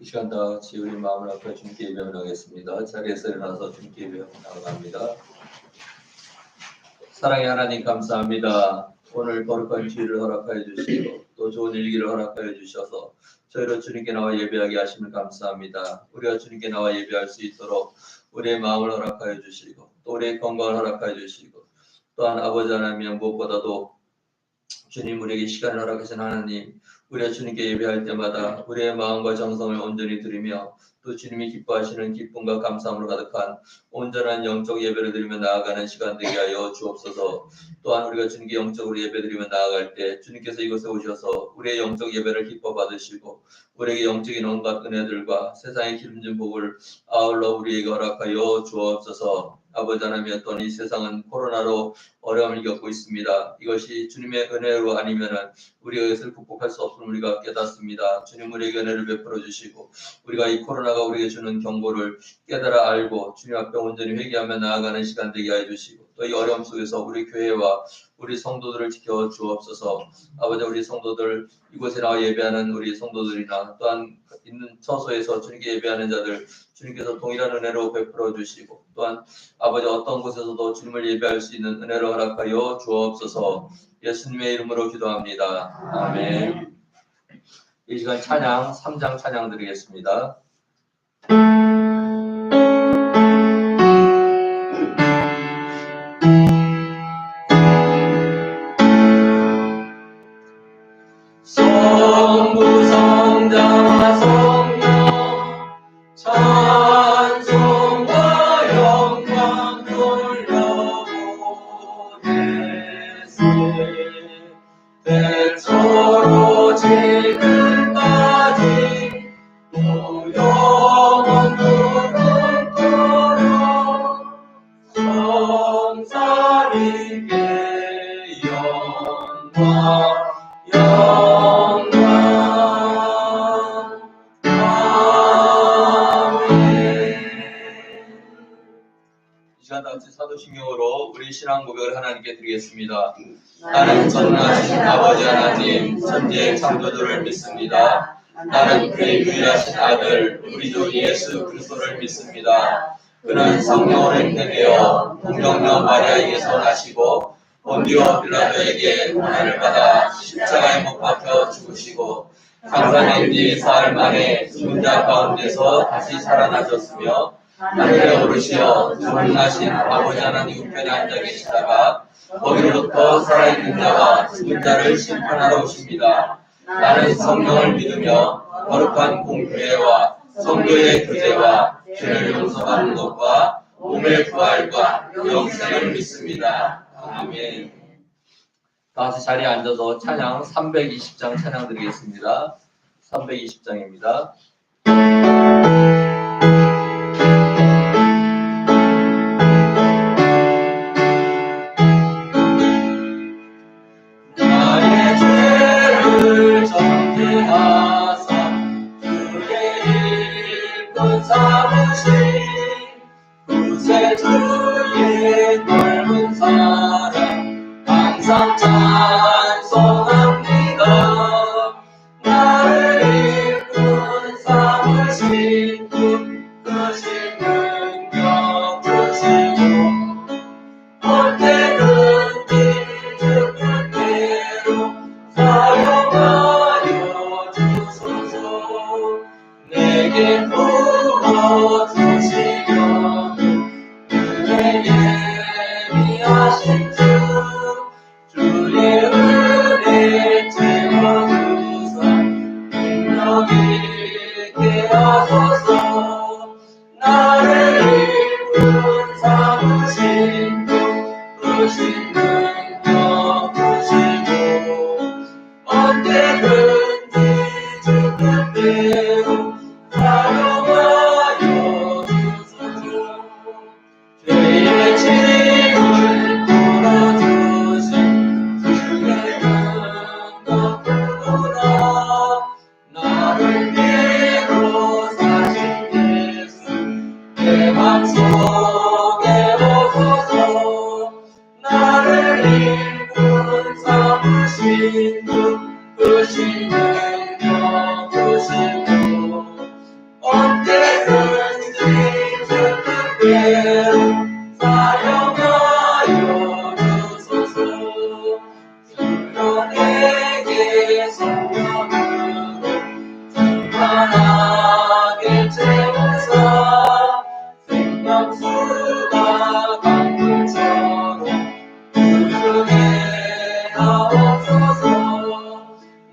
이 시간 다 같이 우리 마음을 앞에 주님께 예배하겠습니다. 자리에서 일어나서 주님께 예배 나아갑니다. 사랑의 하나님 감사합니다. 오늘 거룩한 주일을 허락하여 주시고 또 좋은 일기를 허락하여 주셔서 저희로 주님께 나와 예배하게 하심을 감사합니다. 우리가 주님께 나와 예배할 수 있도록 우리의 마음을 허락하여 주시고 또 우리의 건강을 허락하여 주시고 또한 아버지 하나님 무엇보다도 주님 우리에게 시간을 허락하신 하나님, 우리가 주님께 예배할 때마다 우리의 마음과 정성을 온전히 드리며 또 주님이 기뻐하시는 기쁨과 감사함으로 가득한 온전한 영적 예배를 드리며 나아가는 시간 되게 하여 주옵소서. 또한 우리가 주님께 영적으로 예배드리며 나아갈 때 주님께서 이곳에 오셔서 우리의 영적 예배를 기뻐 받으시고 우리에게 영적인 온갖 은혜들과 세상의 기름진 복을 아울러 우리에게 허락하여 주옵소서. 아버지 하나님, 이 세상은 코로나로 어려움을 겪고 있습니다. 이것이 주님의 은혜로 아니면은 우리가 이것을 극복할 수 없음을 우리가 깨닫습니다. 주님 우리에게 은혜를 베풀어 주시고 우리가 이 코로나가 우리에게 주는 경고를 깨달아 알고 주님 앞에 온전히 회개하며 나아가는 시간 되게 해 주시고 또 이 어려움 속에서 우리 교회와 우리 성도들을 지켜 주옵소서. 아버지, 우리 성도들 이곳에 나와 예배하는 우리 성도들이나 또한 있는 처소에서 주님께 예배하는 자들 주님께서 동일한 은혜로 베풀어 주시고 또한 아버지 어떤 곳에서도 주님을 예배할 수 있는 은혜로 허락하여 주옵소서. 예수님의 이름으로 기도합니다. 아멘. 이 시간 찬양 3장 찬양 드리겠습니다. 성부 성자와 성령 찬송과 영광 돌려보내세 대처로 지금까지 또 영원 무궁토록 성사님께 영광 같이 사도신경으로 우리 신앙 고백을 하나님께 드리겠습니다. 나는 전능하신 아버지 하나님 천지의 창조주를 믿습니다. 나는 그의 유일하신 아들 우리 주 예수 그리스도를 믿습니다. 그는 성령으로 잉태되어 동정녀 마리아에게서 나시고 본디오 빌라도에게 고난을 받아 십자가에 못 박혀 죽으시고 장사된 지 사흘 만에 죽은 자 가운데서 다시 살아나셨으며 하늘에 오르시어 전능하신 아버지 하나님 우편에 앉아 계시다가 거기로부터 살아있는 자와 죽은 자를 심판하러 오십니다. 나는 성령을 믿으며 거룩한 공교회와 성도의 교제와 죄를 용서받는 것과 몸의 부활과 영생을 믿습니다. 아멘. 다시 자리에 앉아서 찬양 320장 찬양 드리겠습니다. 320장입니다.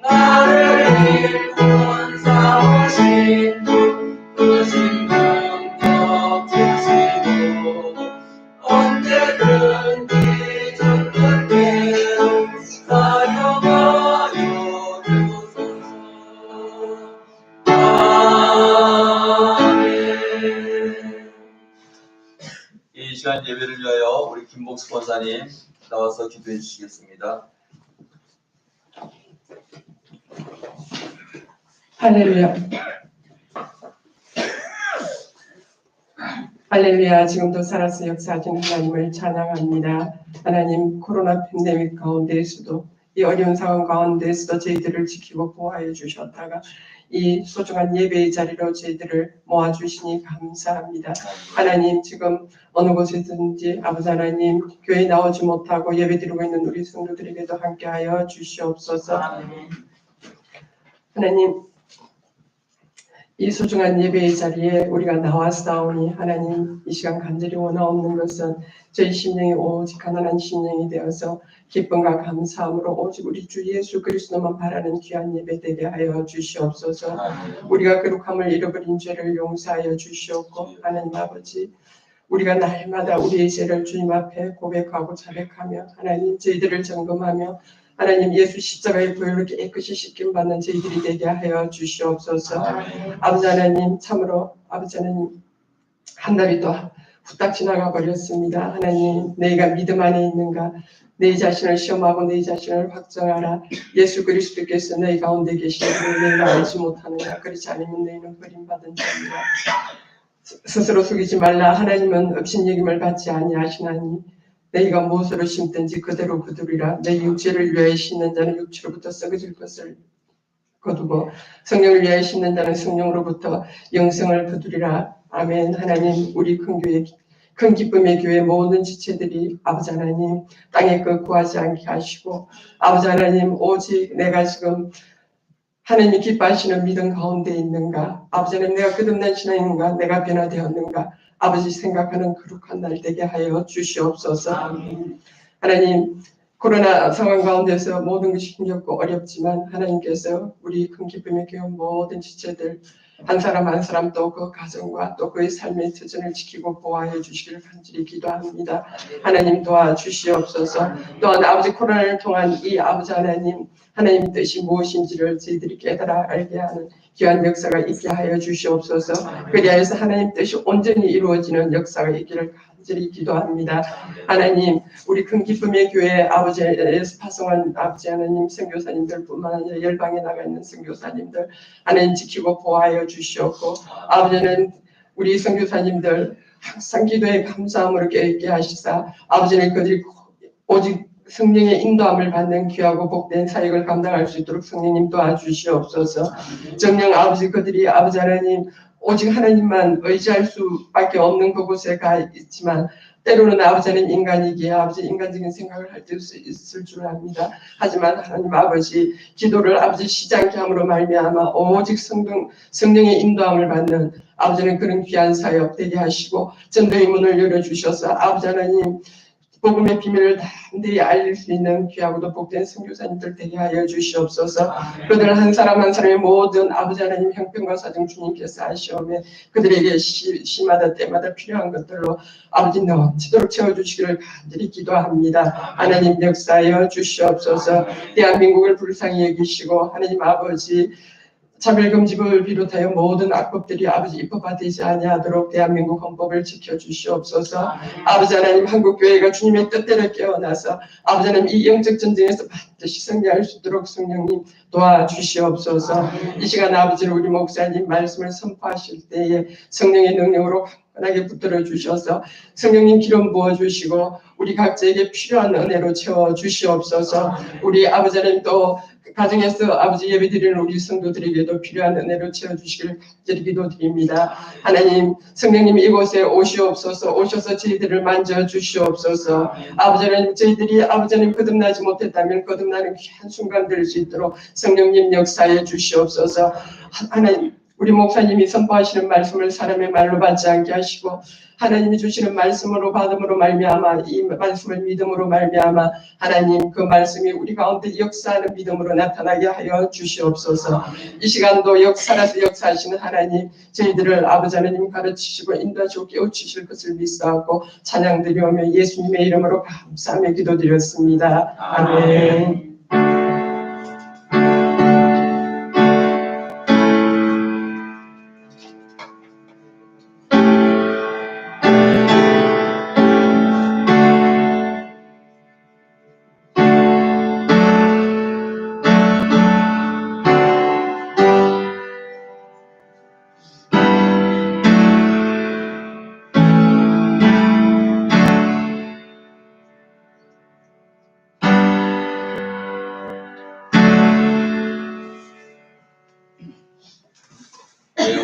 나를 일꾼 사오신 그 생명력 주시고 언제든지 주님께 사용하여 주소서. 아멘. 이 시간 예배를 위하여 우리 김복수 권사님 나와서 기도해 주시겠습니다. 할렐루야. 할렐루야. 지금도 살아서 역사하시는 하나님을 찬양합니다. 하나님, 코로나 팬데믹 가운데에서도 이 어려운 상황 가운데에서도 저희들을 지키고 보호하여 주셨다가 이 소중한 예배의 자리로 저희들을 모아주시니 감사합니다. 하나님, 지금 어느 곳에든지 아버지 하나님 교회에 나오지 못하고 예배드리고 있는 우리 성도들에게도 함께하여 주시옵소서. 하나님, 이 소중한 예배의 자리에 우리가 나왔사오니 하나님, 이 시간 간절히 원하옵는 것은 저희 심령이 오직 가난한 심령이 되어서 기쁨과 감사함으로 오직 우리 주 예수 그리스도만 바라는 귀한 예배 되게 하여 주시옵소서. 우리가 거룩함을 잃어버린 죄를 용서하여 주시옵고 하나님 아버지, 우리가 날마다 우리의 죄를 주님 앞에 고백하고 자백하며 하나님 저희들을 점검하며 하나님 예수 십자가의 보혈로 깨끗이 씻김받는 저희들이 되게 하여 주시옵소서. 아버지 하나님, 참으로 아버지 하나님 한 달이 또 후딱 지나가 버렸습니다. 하나님, 너희가 믿음 안에 있는가? 내 자신을 시험하고 내 자신을 확정하라. 예수 그리스도께서 너희 가운데 계시는 너희가 알지 못하느냐? 그렇지 않으면 너희는 버림받은 자입니다. 스스로 속이지 말라. 하나님은 업신여김을 받지 아니하시나니 너희가 무엇으로 심든지 그대로 거두리라. 너희 육체를 위하여 심는 자는 육체로부터 썩어질 것을 거두고 성령을 위하여 심는 자는 성령으로부터 영생을 거두리라. 아멘. 하나님, 우리 큰 교회, 큰 기쁨의 교회 모든 지체들이 아버지 하나님 땅에 그 구하지 않게 하시고 아버지 하나님 오직 내가 지금 하나님이 기뻐하시는 믿음 가운데 있는가? 아버지 하나님 내가 거듭난 신앙인가? 내가 변화되었는가? 아버지 생각하는 거룩한 날 되게 하여 주시옵소서. 하나님, 코로나 상황 가운데서 모든 것이 힘겹고 어렵지만 하나님께서 우리 큰 기쁨의 교회 모든 지체들 한 사람 한 사람 또 그 가정과 또 그의 삶의 터전을 지키고 보호하여 주시기를 간절히 기도합니다. 하나님 도와주시옵소서. 또한 아버지 코로나를 통한 이 아버지 하나님 뜻이 무엇인지를 저희들이 깨달아 알게 하는 귀한 역사가 있게 하여 주시옵소서. 그리하여서 하나님 뜻이 온전히 이루어지는 역사가 있기를 간절히 기도합니다. 하나님, 우리 큰 기쁨의 교회 아버지에서 파송한 아버지 하나님 선교사님들뿐만 아니라 열방에 나가 있는 선교사님들 하나님 지키고 보호하여 주시옵고 아버지는 우리 선교사님들 항상 기도에 감사함으로 깨있게 하시사 아버지는 그들이 오직 성령의 인도함을 받는 귀하고 복된 사역을 감당할 수 있도록 성령님 도와주시옵소서. 정녕 아버지 그들이 아버지 하나님 오직 하나님만 의지할 수밖에 없는 그곳에 가 있지만 때로는 아버지는 인간이기에 아버지 인간적인 생각을 할 수 있을 줄 압니다. 하지만 하나님 아버지 기도를 아버지 쉬지 않게 함으로 말미암아 오직 성령의 인도함을 받는 아버지는 그런 귀한 사역 되게 하시고 전도의 문을 열어주셔서 아버지 하나님 복음의 비밀을 담대히 알릴 수 있는 귀하고도 복된 선교사님들 되게 하여 주시옵소서. 그들 한 사람 한 사람의 모든 아버지 하나님 형편과 사정 주님께서 아시오매 그들에게 시마다 때마다 필요한 것들로 아버지 넘치도록 채워주시기를 간절히 기도합니다. 하나님 역사하여 주시옵소서. 대한민국을 불쌍히 여기시고 하나님 아버지 차별금지법을 비롯하여 모든 악법들이 아버지 입법화되지 아니하도록 대한민국 헌법을 지켜주시옵소서. 아버지 하나님 한국교회가 주님의 뜻대로 깨어나서 아버지 하나님 이 영적 전쟁에서 반드시 승리할 수 있도록 성령님 도와주시옵소서. 이 시간 아버지는 우리 목사님 말씀을 선포하실 때에 성령의 능력으로 편하게 붙들어 주셔서 성령님 기름 부어 주시고 우리 각자에게 필요한 은혜로 채워 주시옵소서. 우리 아버지 하나님 또 가정에서 아버지 예배드리는 우리 성도들에게도 필요한 은혜로 채워주시기를 간절히 기도드립니다. 하나님 성령님 이곳에 오시옵소서. 오셔서 저희들을 만져주시옵소서. 아버지 하나님 저희들이 아버지 하나님 거듭나지 못했다면 거듭나는 귀한 순간 될 수 있도록 성령님 역사해 주시옵소서. 하나님 우리 목사님이 선포하시는 말씀을 사람의 말로 받지 않게 하시고 하나님이 주시는 말씀으로 받음으로 말미암아 이 말씀을 믿음으로 말미암아 하나님 그 말씀이 우리 가운데 역사하는 믿음으로 나타나게 하여 주시옵소서. 이 시간도 역사라서 역사하시는 하나님 저희들을 아버지 하나님 가르치시고 인도하시고 깨우치실 것을 믿사하고 찬양드리오며 예수님의 이름으로 감사하며 기도드렸습니다. 아멘.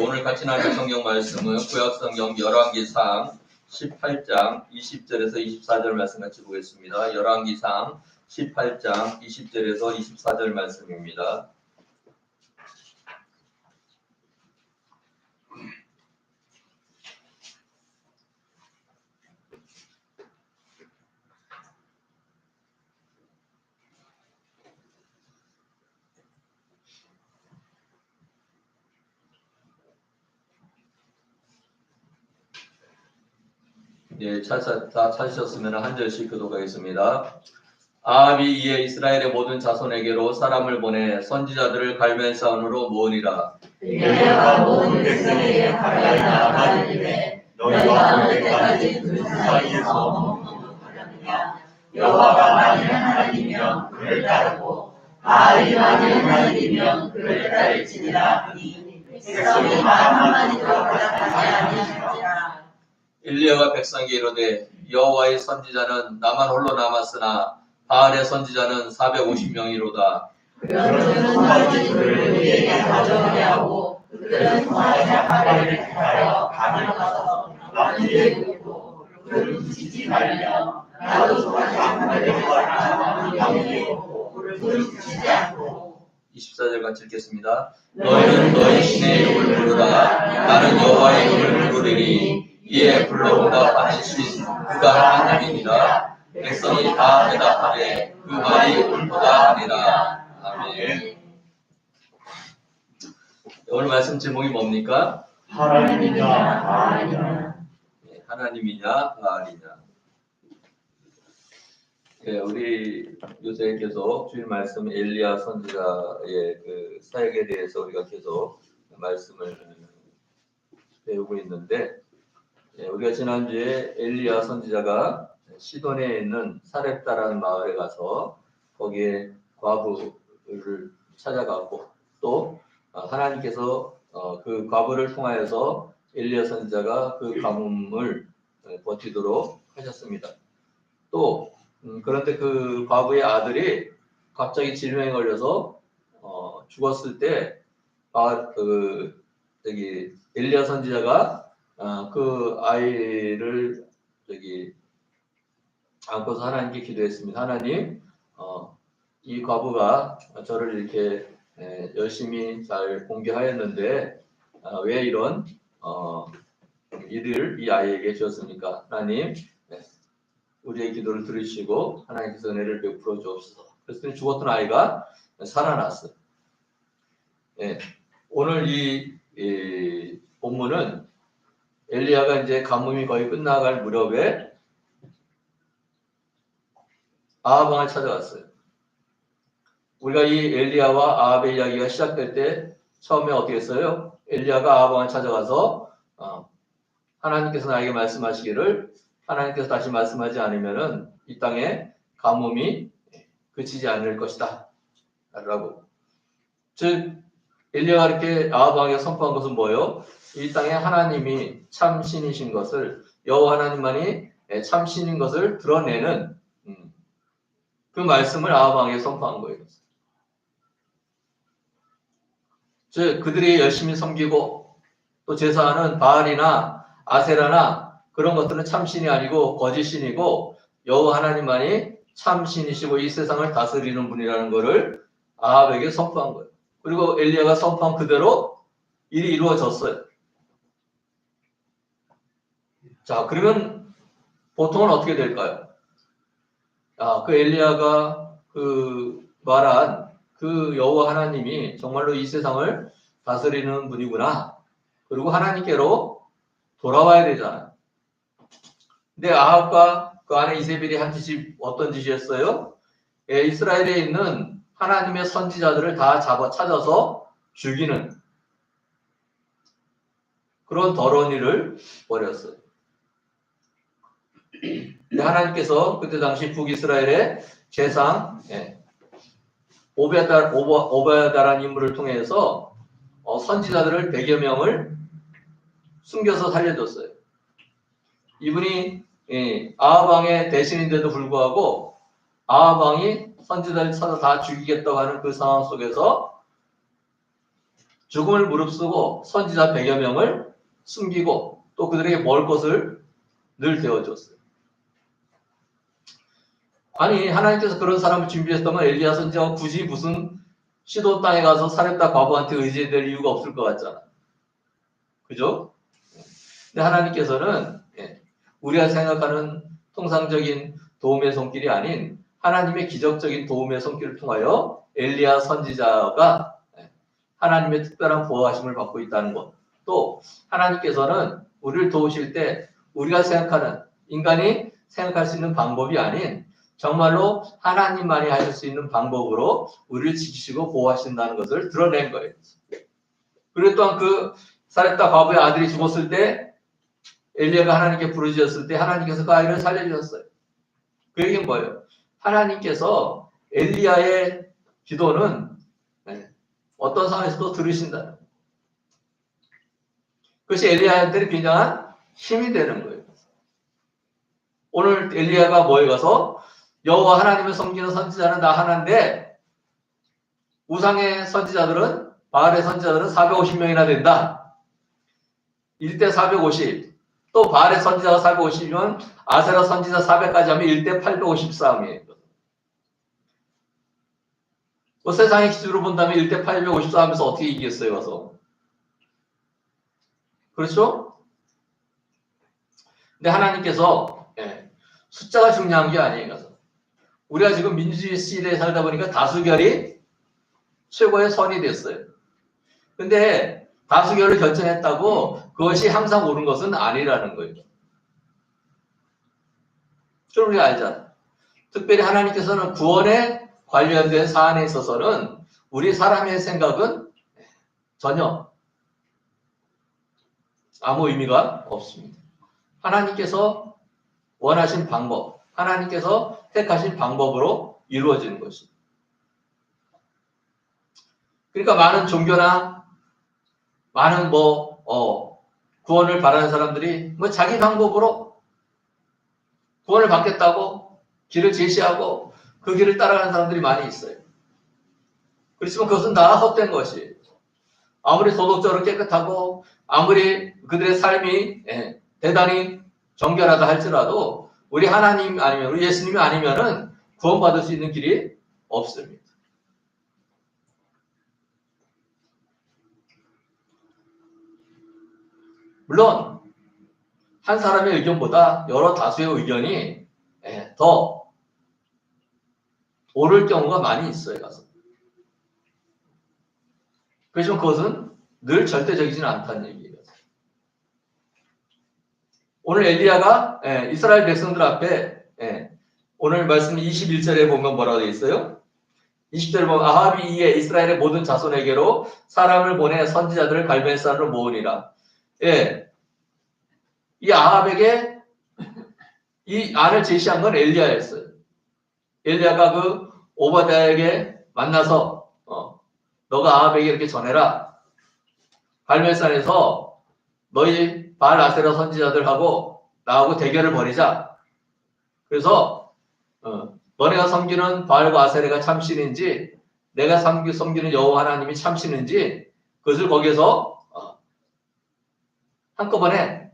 오늘 같이 나눌 성경 말씀은 구약성경 열왕기상 18장 20절에서 24절 말씀 같이 보겠습니다. 열왕기상 18장 20절에서 24절 말씀입니다. 예, 다 찾으셨으면 한 절씩 교독하겠습니다. 아합이 이에 이스라엘의 모든 자손에게로 사람을 보내 선지자들을 갈멜사원으로 모으니라. 내가 모든 백성에게 가까이 나아가는 일에 너희가 언제까지 그 사이에서 머무르느냐. 여호와가 만일 하나님이면 그를 따르고 바알이 만일 하나님이면 그를 따를지니라 하니 백성이 말 한마디도 대답하지 아니하니라. 엘리야가 백성에게 이르되 여호와의 선지자는 나만 홀로 남았으나 바알의 선지자는 450명이로다. 그들은 선지자들이 그를 우리에게 가져오게 하고 그들은 바알의 바알을 택하여 강을 가서 나무에 묻고 그를 붙이지 말며 나도 소화지 않고 나무에 묻고 그를 붙이지 않고. 24절 같이 읽겠습니다. 너희는 너희 신의 이름을 부르라. 나는 여호와의 이름을 부르리니 이에 불러응답하신 그가 하나님이니라. 백성이 다 대답하되 그 말이 옳도다 하니라. 아멘. 오늘 말씀 제목이 뭡니까? 하나님이냐 바알이냐. 하나님이냐 바알이냐. 예, 우리 요새 계속 주일 말씀 엘리야 선지자의 그 사역에 대해서 우리가 계속 말씀을 배우고 있는데, 예, 우리가 지난주에 엘리야 선지자가 시돈에 있는 사렙다라는 마을에 가서 거기에 과부를 찾아가고 또 하나님께서 그 과부를 통하여서 엘리야 선지자가 그 가뭄을 버티도록 하셨습니다. 또 그런데 그 과부의 아들이 갑자기 질병에 걸려서 죽었을 때 엘리야 선지자가 그 아이를 안고서 하나님께 기도했습니다. 하나님, 이 과부가 저를 이렇게 열심히 잘 공경하였는데 왜 이런 일을 이 아이에게 주었습니까? 하나님, 우리의 기도를 들으시고 하나님께서 은혜를 베풀어 주옵소서. 그랬더니 죽었던 아이가 살아났어요. 예, 오늘 이 본문은 엘리야가 이제 가뭄이 거의 끝나갈 무렵에 아합 왕을 찾아갔어요. 우리가 이 엘리야와 아합의 이야기가 시작될 때 처음에 어떻게 했어요? 엘리야가 아합 왕을 찾아가서 하나님께서 나에게 말씀하시기를 하나님께서 다시 말씀하지 않으면은 이 땅에 가뭄이 그치지 않을 것이다 라고. 즉 엘리야가 이렇게 아합 왕에게 선포한 것은 뭐예요? 이 땅에 하나님이 참 신이신 것을, 여호와 하나님만이 참 신인 것을 드러내는 그 말씀을 아합 왕에게 선포한 거예요. 즉 그들이 열심히 섬기고 또 제사하는 바알이나 아세라나 그런 것들은 참신이 아니고 거짓신이고 여호와 하나님만이 참신이시고 이 세상을 다스리는 분이라는 것을 아합에게 선포한 거예요. 그리고 엘리야가 선포한 그대로 일이 이루어졌어요. 자, 그러면 보통은 어떻게 될까요? 그 엘리야가 그 말한 그 여호와 하나님이 정말로 이 세상을 다스리는 분이구나. 그리고 하나님께로 돌아와야 되잖아요. 근데 아합과 그 안에 이세벨이 한 짓이 어떤 짓이었어요? 이스라엘에 있는 하나님의 선지자들을 다 찾아서 죽이는 그런 더러운 일을 벌였어요. 근데 하나님께서 그때 당시 북이스라엘의 제상 오베야다라는 인물을 통해서 선지자들을 100여 명을 숨겨서 살려줬어요. 이분이 아합 왕의 대신인데도 불구하고 아합 왕이 선지자를 찾아 다 죽이겠다고 하는 그 상황 속에서 죽음을 무릅쓰고 선지자 100여 명을 숨기고 또 그들에게 먹을 것을 늘 데워줬어요. 아니 하나님께서 그런 사람을 준비했다면 엘리야 선지자가 굳이 무슨 시돈 땅에 가서 사렙다 과부한테 의지될 이유가 없을 것 같잖아. 그죠? 근데 하나님께서는 우리가 생각하는 통상적인 도움의 손길이 아닌 하나님의 기적적인 도움의 손길을 통하여 엘리야 선지자가 하나님의 특별한 보호하심을 받고 있다는 것. 또 하나님께서는 우리를 도우실 때 우리가 생각하는 인간이 생각할 수 있는 방법이 아닌 정말로 하나님만이 하실 수 있는 방법으로 우리를 지키시고 보호하신다는 것을 드러낸 거예요. 그리고 또한 그 사렙다 과부의 아들이 죽었을 때 엘리야가 하나님께 부르짖었을 때 하나님께서 그 아이를 살려주셨어요. 그 얘기는 뭐예요? 하나님께서 엘리야의 기도는 어떤 상황에서도 들으신다. 그것이 엘리야한테는 굉장한 힘이 되는 거예요. 오늘 엘리야가 뭐에 가서 여호와 하나님을 섬기는 선지자는 나 하나인데 우상의 선지자들은 바알의 선지자들은 450명이나 된다. 1대 450. 또 바알의 선지자가 450이면 아세라 선지자 400까지 하면 1대 850 싸움이에요. 세상의 기준으로 본다면 1대 850 싸움에서 어떻게 이기겠어요, 가서? 그렇죠? 근데 하나님께서 숫자가 중요한 게 아니에요, 가서. 우리가 지금 민주주의 시대에 살다 보니까 다수결이 최고의 선이 됐어요. 근데 다수결을 결정했다고 그것이 항상 옳은 것은 아니라는 거예요. 그럼 우리가 알잖아. 특별히 하나님께서는 구원에 관련된 사안에 있어서는 우리 사람의 생각은 전혀 아무 의미가 없습니다. 하나님께서 원하신 방법, 하나님께서 택하신 방법으로 이루어지는 것입니다. 그러니까 많은 종교나 많은 구원을 바라는 사람들이 자기 방법으로 구원을 받겠다고 길을 제시하고 그 길을 따라가는 사람들이 많이 있어요. 그렇지만 그것은 다 헛된 것이에요. 아무리 도덕적으로 깨끗하고 아무리 그들의 삶이 대단히 정결하다 할지라도 우리 하나님 아니면 우리 예수님이 아니면은 구원받을 수 있는 길이 없습니다. 물론 한 사람의 의견보다 여러 다수의 의견이 더 옳을 경우가 많이 있어요. 가서. 그렇지만 그것은 늘 절대적이지는 않다는 얘기예요. 오늘 엘리야가 이스라엘 백성들 앞에 오늘 말씀 21절에 보면 뭐라고 되어 있어요? 20절에 보면 아합이 이에 이스라엘의 모든 자손에게로 사람을 보내 선지자들을 갈멜산으로 모으니라. 이 아합에게 이 안을 제시한 건 엘리야였어요. 엘리야가 그 오바댜에게 만나서 너가 아합에게 이렇게 전해라. 갈멜산에서 너희 바알 아세라 선지자들하고 나하고 대결을 벌이자. 그래서 너네가 섬기는 바알과 아세라가 참신인지 내가 섬기는 여호와 하나님이 참신인지 그것을 거기에서 한꺼번에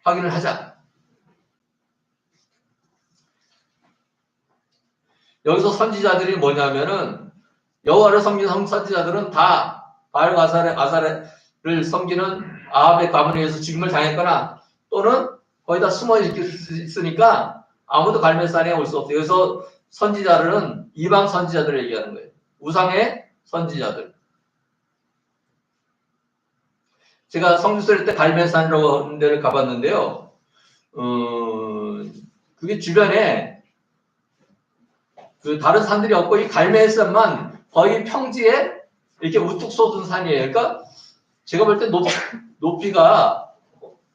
확인을 하자. 여기서 선지자들이 뭐냐면은 여호와를 섬기는 선지자들은 다 바알과 아사레를 섬기는 아합의 가문에 의해서 죽임을 당했거나 또는 거기다 숨어 있으니까 아무도 갈멜산에 올 수 없어요. 그래서 선지자들은 이방 선지자들을 얘기하는 거예요. 우상의 선지자들. 제가 성지순례 때 갈멜산이라고 하는 데를 가봤는데요. 그게 주변에 그 다른 산들이 없고 이 갈멜산만 거의 평지에 이렇게 우뚝 솟은 산이에요. 그러니까 제가 볼 때 높이가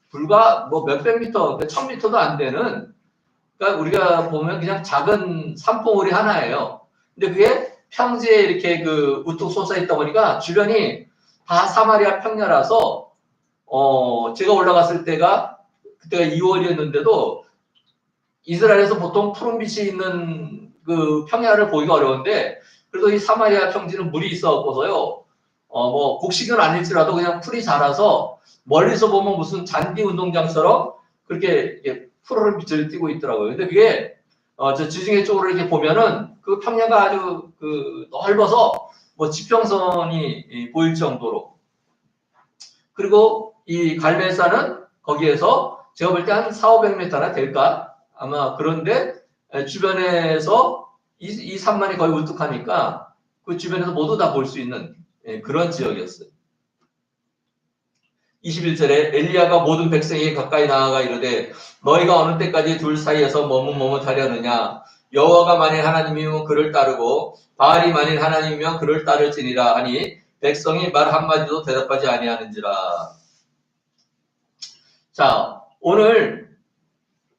불과 뭐 몇백 미터, 1000미터도 안 되는, 그러니까 우리가 보면 그냥 작은 산봉우리 하나예요. 근데 그게 평지에 이렇게 그 우뚝 솟아 있다 보니까 주변이 다 사마리아 평야라서 제가 올라갔을 때가 그때가 2월이었는데도 이스라엘에서 보통 푸른빛이 있는 그 평야를 보기가 어려운데 그래도 이 사마리아 평지는 물이 있어서요. 뭐 곡식은 아닐지라도 그냥 풀이 자라서 멀리서 보면 무슨 잔디 운동장처럼 그렇게 푸르른 빛을 띠고 있더라고요. 근데 그게 저 지중해 쪽으로 이렇게 보면은 그 평야가 아주 그 넓어서 뭐 지평선이 보일 정도로. 그리고 이 갈멜산은 거기에서 제가 볼 때 한 400~500m나 될까? 아마 그런데 주변에서 이 산만이 거의 우뚝하니까 그 주변에서 모두 다 볼 수 있는 그런 지역이었어요. 21절에 엘리야가 모든 백성에게 가까이 나아가 이르되 너희가 어느 때까지 둘 사이에서 머뭇머뭇하려느냐 여호와가 만일 하나님이면 그를 따르고 바알이 만일 하나님이면 그를 따를지니라 하니 백성이 말 한마디도 대답하지 아니하는지라. 자, 오늘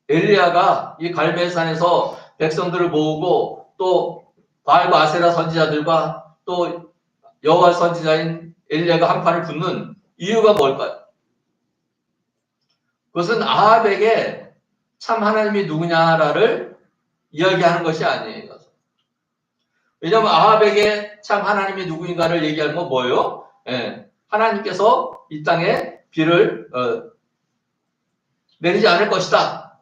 엘리야가 이 갈멜산에서 백성들을 모으고 또 바알과 아세라 선지자들과 또 여호와 선지자인 엘리야가 한판을 붙는 이유가 뭘까요? 그것은 아합에게 참 하나님이 누구냐를 이야기하는 것이 아니에요. 왜냐하면 아합에게 참 하나님이 누구인가를 얘기하는 건 뭐예요? 하나님께서 이 땅에 비를 내리지 않을 것이다.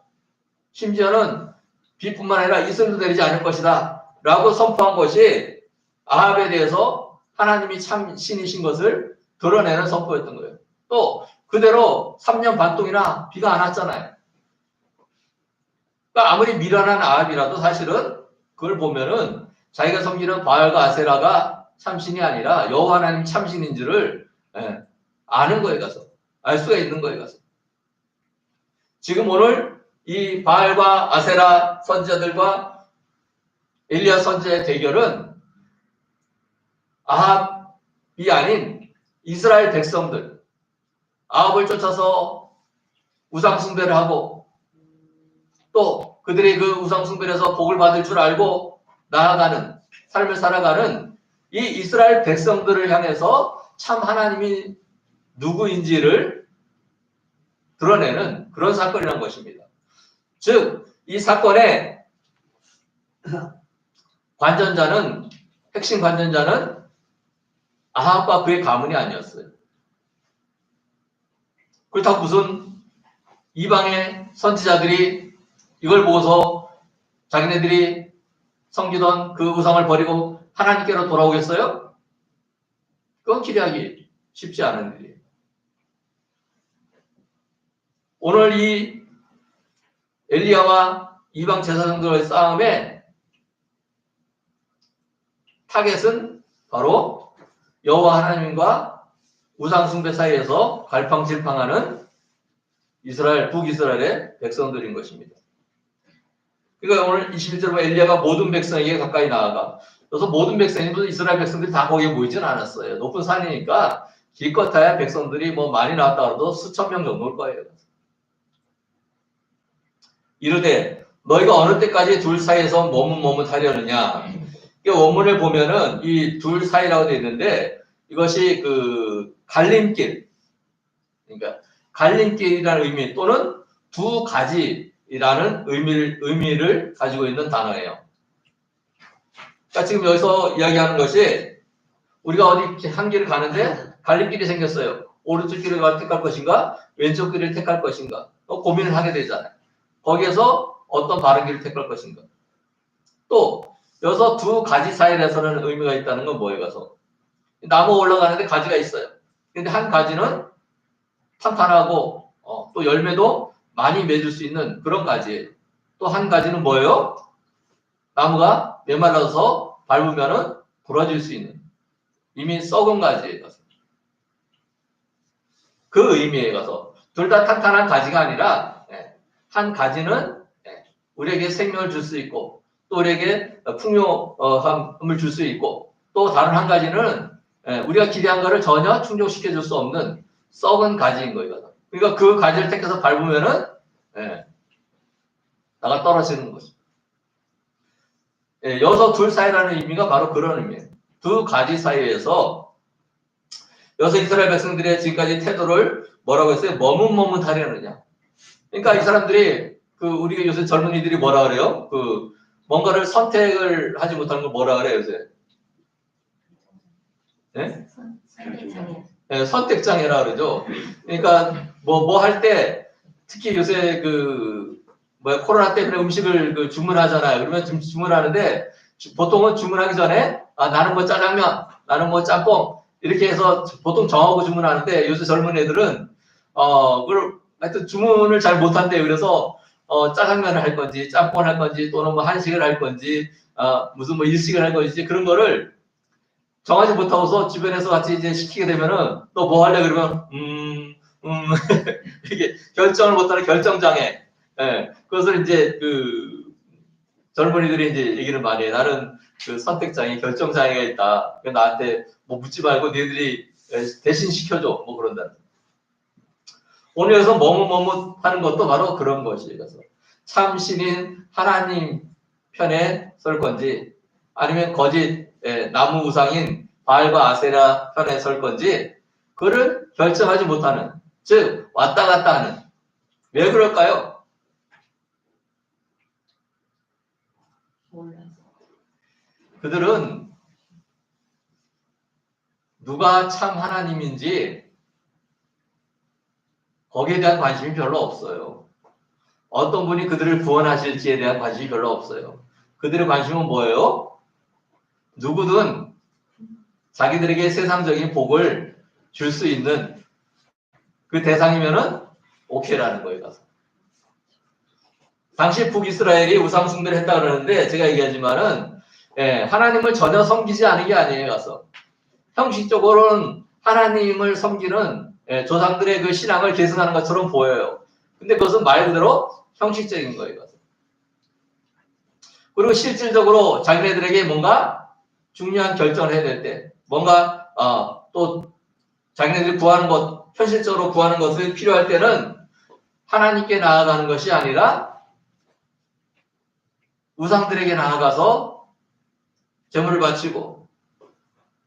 심지어는 비뿐만 아니라 이슬도 내리지 않을 것이다. 라고 선포한 것이 아합에 대해서 하나님이 참 신이신 것을 드러내는 선포였던 거예요. 또 그대로 3년 반 동이나 비가 안 왔잖아요. 그러니까 아무리 미련한 아합이라도 사실은 그걸 보면은 자기가 섬기는 바알과 아세라가 참신이 아니라 여호와 하나님 참신인지를 아는 거에 가서 알 수가 있는 거에 가서 지금 오늘 이 바알과 아세라 선지자들과 엘리야 선지자의 대결은 아합이 아닌 이스라엘 백성들, 아합을 쫓아서 우상숭배를 하고 또 그들이 그 우상숭배에서 복을 받을 줄 알고 나아가는 삶을 살아가는 이 이스라엘 백성들을 향해서 참 하나님이 누구인지를 드러내는 그런 사건이라는 것입니다. 즉, 이 사건의 핵심 관전자는 아합과 그의 가문이 아니었어요. 그렇다고 무슨 이방의 선지자들이 이걸 보고서 자기네들이 섬기던 그 우상을 버리고 하나님께로 돌아오겠어요? 그건 기대하기 쉽지 않은 일이에요. 오늘 이 엘리야와 이방 제사장들의 싸움에 타겟은 바로 여호와 하나님과 우상숭배 사이에서 갈팡질팡하는 북이스라엘의 백성들인 것입니다. 그러니까 오늘 21절에 엘리야가 모든 백성에게 가까이 나아가. 그래서 모든 백성이 이스라엘 백성들이 다 거기에 모이진 않았어요. 높은 산이니까 기껏해야 백성들이 뭐 많이 나왔다 그래도 수천 명 정도일 거예요. 이르되 너희가 어느 때까지 둘 사이에서 머뭇머뭇하려느냐. 원문을 보면은 이 둘 사이라고 되어 있는데 이것이 그 갈림길, 그러니까 갈림길이라는 의미 또는 두 가지라는 의미를 가지고 있는 단어예요. 그러니까 지금 여기서 이야기하는 것이 우리가 어디 한 길을 가는데 갈림길이 생겼어요. 오른쪽 길을 택할 것인가 왼쪽 길을 택할 것인가 고민을 하게 되잖아요. 거기에서 어떤 바른 길을 택할 것인가. 또 여기서 두 가지 사이에서는 의미가 있다는 건 뭐에 가서 나무 올라가는데 가지가 있어요. 근데 한 가지는 탄탄하고 또 열매도 많이 맺을 수 있는 그런 가지예요. 또 한 가지는 뭐예요? 나무가 메말라서 밟으면은 부러질 수 있는 이미 썩은 가지에 가서 그 의미에 가서 둘 다 탄탄한 가지가 아니라 한 가지는 우리에게 생명을 줄 수 있고 또 우리에게 풍요함을 줄 수 있고 또 다른 한 가지는 우리가 기대한 것을 전혀 충족시켜 줄 수 없는 썩은 가지인 거예요. 그러니까 그 가지를 택해서 밟으면은 나가 떨어지는 거죠. 여기서 둘 사이라는 의미가 바로 그런 의미예요. 두 가지 사이에서 여기서 이스라엘 백성들의 지금까지 태도를 뭐라고 했어요? 머뭇머뭇하려느냐. 그러니까 이 사람들이 우리가 요새 젊은이들이 뭐라 그래요? 뭔가를 선택을 하지 못하는 걸 뭐라 그래요 요새? 네? 선택장애라 그러죠. 그러니까 뭐 할 때 특히 요새 코로나 때문에 음식을 주문하잖아요. 그러면 주문하는데 보통은 주문하기 전에 나는 뭐 짜장면, 나는 뭐 짬뽕 이렇게 해서 보통 정하고 주문하는데 요새 젊은 애들은 하여튼 주문을 잘 못한대요. 그래서 짜장면을 할 건지 짬뽕을 할 건지 또는 뭐 한식을 할 건지 무슨 뭐 일식을 할 건지 그런 거를 정하지 못하고서 주변에서 같이 이제 시키게 되면은 또 뭐 하려 그러면 이게 결정을 못하는 결정장애. 그것을 이제 젊은이들이 이제 얘기를 많이 해. 나는 선택장애, 결정장애가 있다. 나한테 뭐 묻지 말고 너희들이 대신 시켜줘. 뭐 그런다. 오늘 여기서 머뭇머뭇하는 것도 바로 그런 것이에요. 그래서 참 신인 하나님 편에 설 건지 아니면 거짓 나무 우상인 바알과 아세라 편에 설 건지 그를 결정하지 못하는 즉 왔다 갔다 하는 왜 그럴까요? 그들은 누가 참 하나님인지 거기에 대한 관심이 별로 없어요. 어떤 분이 그들을 구원하실지에 대한 관심이 별로 없어요. 그들의 관심은 뭐예요? 누구든 자기들에게 세상적인 복을 줄 수 있는 그 대상이면은 오케이라는 거예요. 가서. 당시 북이스라엘이 우상숭배를 했다 그러는데 제가 얘기하지만은 하나님을 전혀 섬기지 않은 게 아니에요. 가서 형식적으로는 하나님을 섬기는 조상들의 그 신앙을 계승하는 것처럼 보여요. 근데 그것은 말 그대로 형식적인 거예요. 가서. 그리고 실질적으로 자기네들에게 뭔가 중요한 결정을 해야 될 때 뭔가 또 자기네들이 구하는 것 현실적으로 구하는 것이 필요할 때는 하나님께 나아가는 것이 아니라 우상들에게 나아가서 제물을 바치고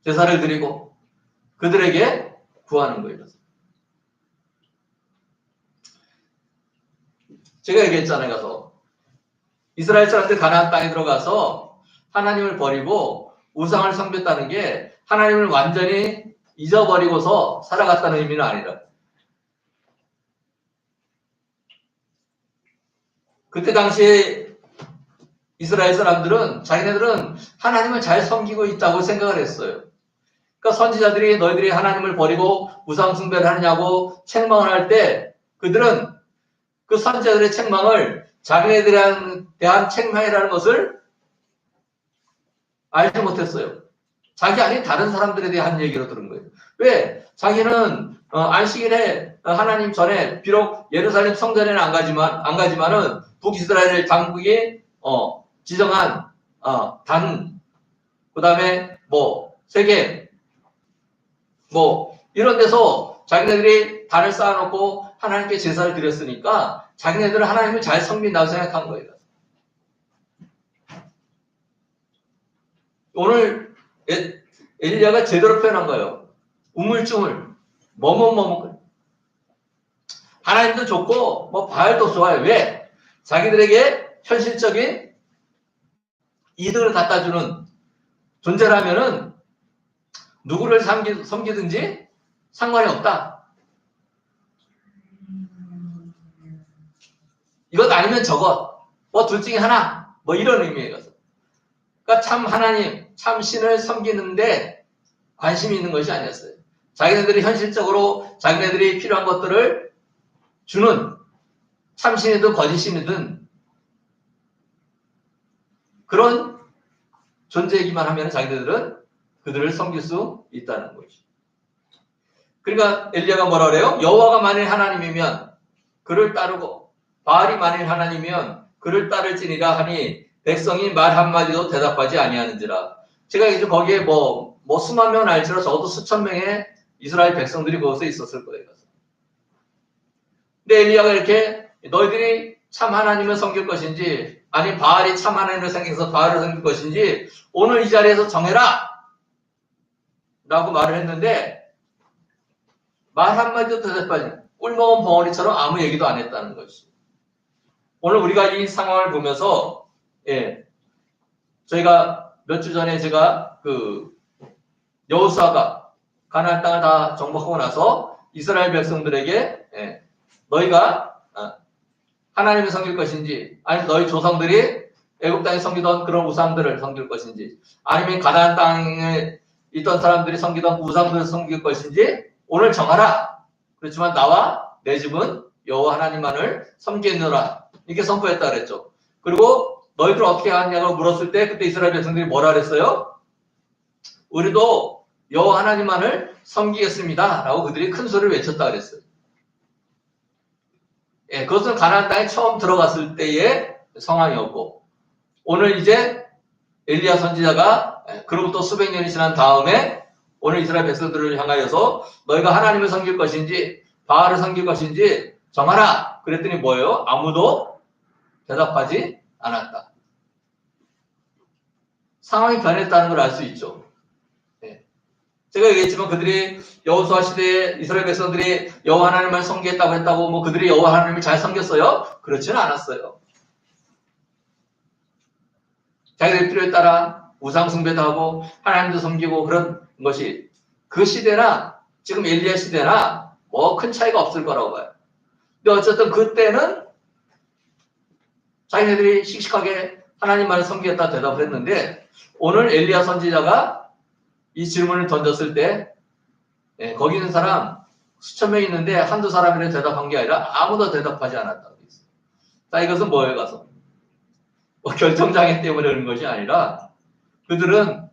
제사를 드리고 그들에게 구하는 거예요. 제가 얘기했잖아요. 가서 이스라엘 사람들 가나안 땅에 들어가서 하나님을 버리고 우상을 섬겼다는 게 하나님을 완전히 잊어버리고서 살아갔다는 의미는 아니라 그때 당시에 이스라엘 사람들은 자기네들은 하나님을 잘 섬기고 있다고 생각을 했어요. 그러니까 선지자들이 너희들이 하나님을 버리고 우상 숭배를 하느냐고 책망을 할 때 그들은 그 선지자들의 책망을 자기네들에 대한 책망이라는 것을 알지 못했어요. 자기 아닌 다른 사람들에 대한 얘기로 들은 거예요. 왜? 자기는 안식일에 하나님 전에 비록 예루살렘 성전에는 안 가지만은 북이스라엘 당국이 지정한 단 그다음에 뭐 세계 뭐 이런 데서 자기네들이 단을 쌓아놓고 하나님께 제사를 드렸으니까 자기네들은 하나님을 잘 섬긴다고 생각한 거예요. 오늘 엘리야가 제대로 표현한 거예요. 우물쭈물, 머뭇머뭇. 하나님도 좋고 뭐 바알도 좋아요. 왜? 자기들에게 현실적인 이득을 갖다 주는 존재라면은 누구를 섬기든지 상관이 없다. 이것 아니면 저것, 뭐 둘 중에 하나, 뭐 이런 의미예요. 그러니까 참 하나님, 참 신을 섬기는데 관심이 있는 것이 아니었어요. 자기네들이 현실적으로 자기네들이 필요한 것들을 주는 참신이든 거짓신이든 그런 존재이기만 하면 자기네들은 그들을 섬길 수 있다는 거죠. 그러니까 엘리야가 뭐라 그래요? 여호와가 만일 하나님이면 그를 따르고 바알이 만일 하나님이면 그를 따를지니라 하니 백성이 말 한마디도 대답하지 아니하는지라. 제가 이제 거기에 뭐 수만 명은 알지라 적어도 수천 명의 이스라엘 백성들이 거기서 있었을 거예요. 근데 엘리야가 이렇게 너희들이 참 하나님을 섬길 것인지 아니 바알이 참 하나님을 섬겨서 바알을 섬길 것인지 오늘 이 자리에서 정해라 라고 말을 했는데 말 한마디도 대답하지 꿀먹은 벙어리처럼 아무 얘기도 안 했다는 것이. 오늘 우리가 이 상황을 보면서 저희가 몇 주 전에 제가 여호수아가 가나안 땅을 다 정복하고 나서 이스라엘 백성들에게 너희가 하나님을 섬길 것인지 아니면 너희 조상들이 애국 땅에 섬기던 그런 우상들을 섬길 것인지 아니면 가나안 땅에 있던 사람들이 섬기던 우상들을 섬길 것인지 오늘 정하라. 그렇지만 나와 내 집은 여호와 하나님만을 섬기느라 이렇게 선포했다 그랬죠. 그리고 너희들 어떻게 하냐고 물었을 때 그때 이스라엘 백성들이 뭐라 그랬어요? 우리도 여호와 하나님만을 섬기겠습니다 라고 그들이 큰 소리를 외쳤다 그랬어요. 그것은 가나안 땅에 처음 들어갔을 때의 상황이었고 오늘 이제 엘리야 선지자가 그로부터 수백 년이 지난 다음에 오늘 이스라엘 백성들을 향하여서 너희가 하나님을 섬길 것인지 바알을 섬길 것인지 정하라. 그랬더니 뭐예요? 아무도 대답하지 않았다. 상황이 변했다는 걸 알 수 있죠. 제가 얘기했지만 그들이 여호수아 시대에 이스라엘 백성들이 여호와 하나님을 섬기겠다고 했다고 뭐 그들이 여호와 하나님을 잘 섬겼어요? 그렇지는 않았어요. 자기들 필요에 따라 우상 숭배도 하고 하나님도 섬기고 그런 것이 그 시대나 지금 엘리야 시대나 뭐 큰 차이가 없을 거라고 봐요. 근데 어쨌든 그때는 자기네들이 씩씩하게 하나님만을 섬기겠다 대답을 했는데 오늘 엘리야 선지자가 이 질문을 던졌을 때 거기 있는 사람 수천 명 있는데 한두 사람이라 대답한 게 아니라 아무도 대답하지 않았다고 했어요. 자, 이것은 뭐에 가서 결정장애 때문에 그런 것이 아니라 그들은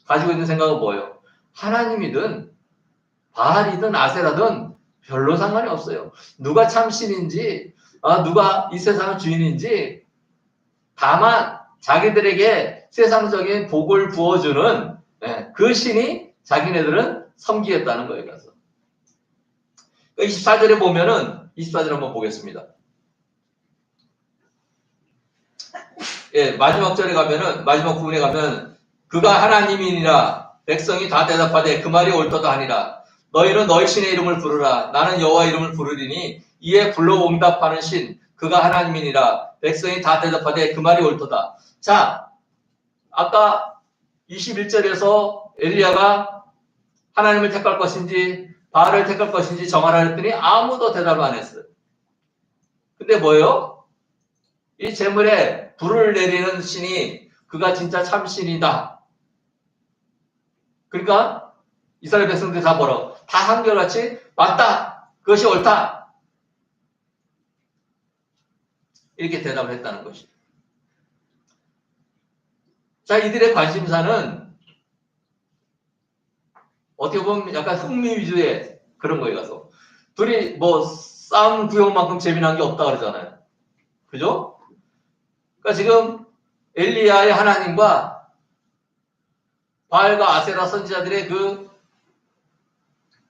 가지고 있는 생각은 뭐예요? 하나님이든 바알이든 아세라든 별로 상관이 없어요. 누가 참 신인지 누가 이 세상의 주인인지 다만 자기들에게 세상적인 복을 부어주는 그 신이 자기네들은 섬기겠다는 거예요. 그래서 24절에 보면은 24절 한번 보겠습니다. 마지막 절에 가면은 마지막 부분에 가면 그가 하나님이니라 백성이 다 대답하되 그 말이 옳도다 하니라 너희는 너희 신의 이름을 부르라 나는 여호와 이름을 부르리니 이에 불러 응답하는 신 그가 하나님이니라 백성이 다 대답하되 그 말이 옳도다. 자, 아까 21절에서 엘리야가 하나님을 택할 것인지 바알을 택할 것인지 정하라 했더니 아무도 대답을 안 했어요. 근데 뭐예요? 이 재물에 불을 내리는 신이 그가 진짜 참 신이다. 그러니까 이스라엘 백성들이 다 뭐라고? 다 한결같이 맞다. 그것이 옳다. 이렇게 대답을 했다는 것이죠. 자, 이들의 관심사는 어떻게 보면 약간 흥미 위주의 그런 거에 가서 둘이 뭐 싸움 구경만큼 재미난 게 없다 그러잖아요. 그죠? 그러니까 지금 엘리야의 하나님과 바알과 아세라 선지자들의 그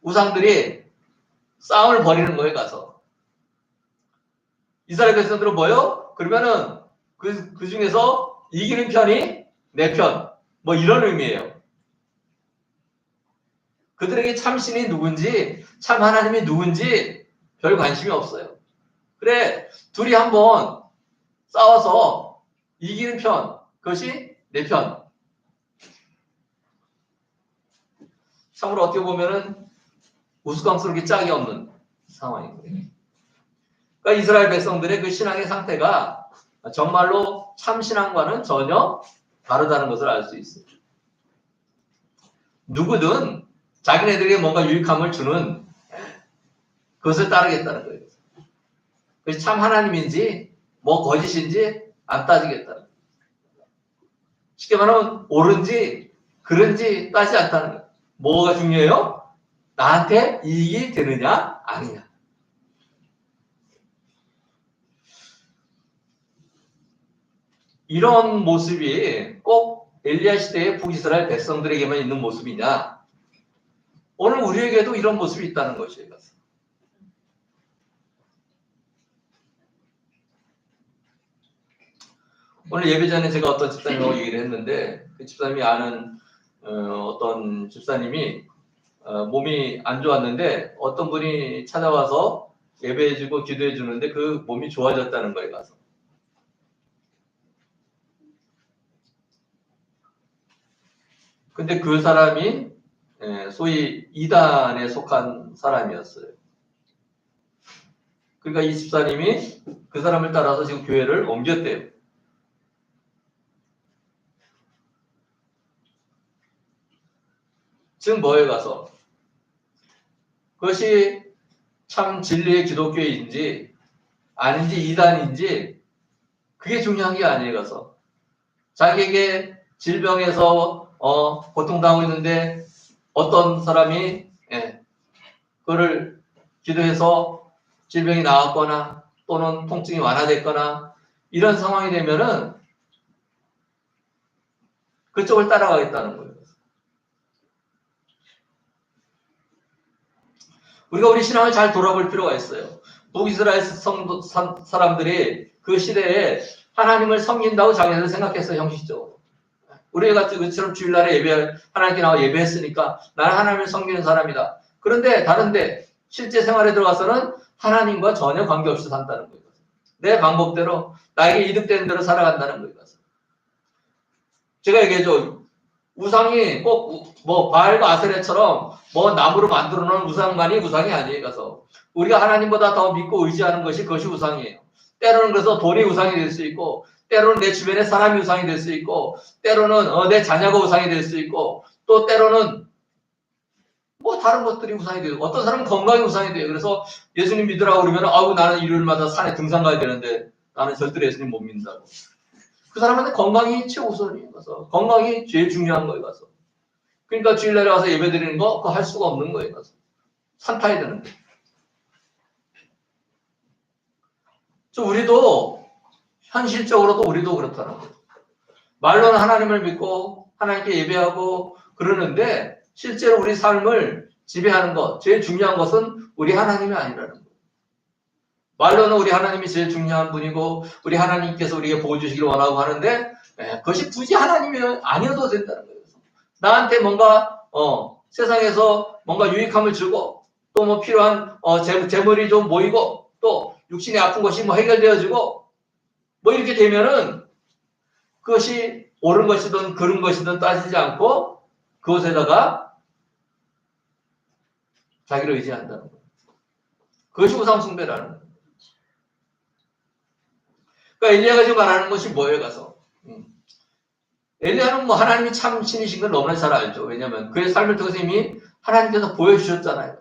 우상들이 싸움을 벌이는 거에 가서 이스라엘 백성들은 뭐예요? 그러면은 그 중에서 이기는 편이 내 편. 뭐 이런 의미예요. 그들에게 참신이 누군지 참 하나님이 누군지 별 관심이 없어요. 그래 둘이 한번 싸워서 이기는 편 그것이 내 편. 참으로 어떻게 보면은 우스꽝스럽게 짝이 없는 상황인 거예요. 그러니까 이스라엘 백성들의 그 신앙의 상태가 정말로 참 신앙과는 전혀 다르다는 것을 알 수 있어요. 누구든 자기네들에게 뭔가 유익함을 주는 그것을 따르겠다는 거예요. 그래서 참 하나님인지 뭐 거짓인지 안 따지겠다는 거예요. 쉽게 말하면 옳은지 그른지 따지지 않다는 거예요. 뭐가 중요해요? 나한테 이익이 되느냐 아니냐. 이런 모습이 꼭 엘리야 시대의 북이스라엘 백성들에게만 있는 모습이냐? 오늘 우리에게도 이런 모습이 있다는 것이에요. 오늘 예배 전에 제가 어떤 집사님하고 얘기를 했는데 그 집사님이 아는 어떤 집사님이 몸이 안 좋았는데 어떤 분이 찾아와서 예배해주고 기도해주는데 그 몸이 좋아졌다는 거에 가서. 근데 그 사람이 소위 이단에 속한 사람이었어요. 그러니까 이 집사님이 그 사람을 따라서 지금 교회를 옮겼대요. 즉 뭐에 가서 그것이 참 진리의 기독교인지 아닌지 이단인지 그게 중요한 게 아니에요. 가서 자기에게 질병에서 고통당하고 있는데 어떤 사람이 그거를 기도해서 질병이 나았거나 또는 통증이 완화됐거나 이런 상황이 되면은 그쪽을 따라가겠다는 거예요. 우리가 우리 신앙을 잘 돌아볼 필요가 있어요. 북이스라엘 사람들이 그 시대에 하나님을 섬긴다고 자기네들 생각했어요. 형식적으로. 우리가 그처럼 주일날에 하나님께 나와 예배했으니까 나는 하나님을 섬기는 사람이다. 그런데 다른데 실제 생활에 들어가서는 하나님과 전혀 관계없이 산다는 거예요. 내 방법대로 나에게 이득되는 대로 살아간다는 거예요. 제가 얘기해줘. 우상이 꼭 뭐 바알과 아세레처럼 뭐 나무로 만들어 놓은 우상만이 우상이 아니에요. 가서 우리가 하나님보다 더 믿고 의지하는 것이 그것이 우상이에요. 때로는 그래서 돈이 우상이 될 수 있고 때로는 내 주변에 사람이 우상이 될 수 있고 때로는 내 자녀가 우상이 될 수 있고 또 때로는 뭐 다른 것들이 우상이 돼요. 어떤 사람은 건강이 우상이 돼요. 그래서 예수님 믿으라고 그러면 아우 나는 일요일마다 산에 등산 가야 되는데 나는 절대로 예수님 못 믿는다고. 그 사람한테 건강이 최우선이에요. 가서 건강이 제일 중요한 거예요. 가서 그러니까 주일날에 와서 예배 드리는 거 그거 할 수가 없는 거예요. 가서 산 타야 되는데. 우리도 현실적으로도 우리도 그렇다는 거예요. 말로는 하나님을 믿고 하나님께 예배하고 그러는데 실제로 우리 삶을 지배하는 것 제일 중요한 것은 우리 하나님이 아니라는 거예요. 말로는 우리 하나님이 제일 중요한 분이고 우리 하나님께서 우리에게 복을 주시기를 원하고 하는데 그것이 굳이 하나님이 아니어도 된다는 거예요. 나한테 뭔가 세상에서 뭔가 유익함을 주고 또 뭐 필요한 재물이 좀 모이고 또 육신의 아픈 것이 뭐 해결되어지고 뭐 이렇게 되면은 그것이 옳은 것이든 그른 것이든 따지지 않고 그것에다가 자기를 의지한다는 거예요. 그것이 우상 숭배라는 거예요. 그러니까 엘리야가 지금 말하는 것이 뭐예요? 가서 엘리야는 뭐 하나님이 참 신이신 걸 너무나 잘 알죠. 왜냐하면 그의 삶을 통해서 이미 하나님께서 보여주셨잖아요.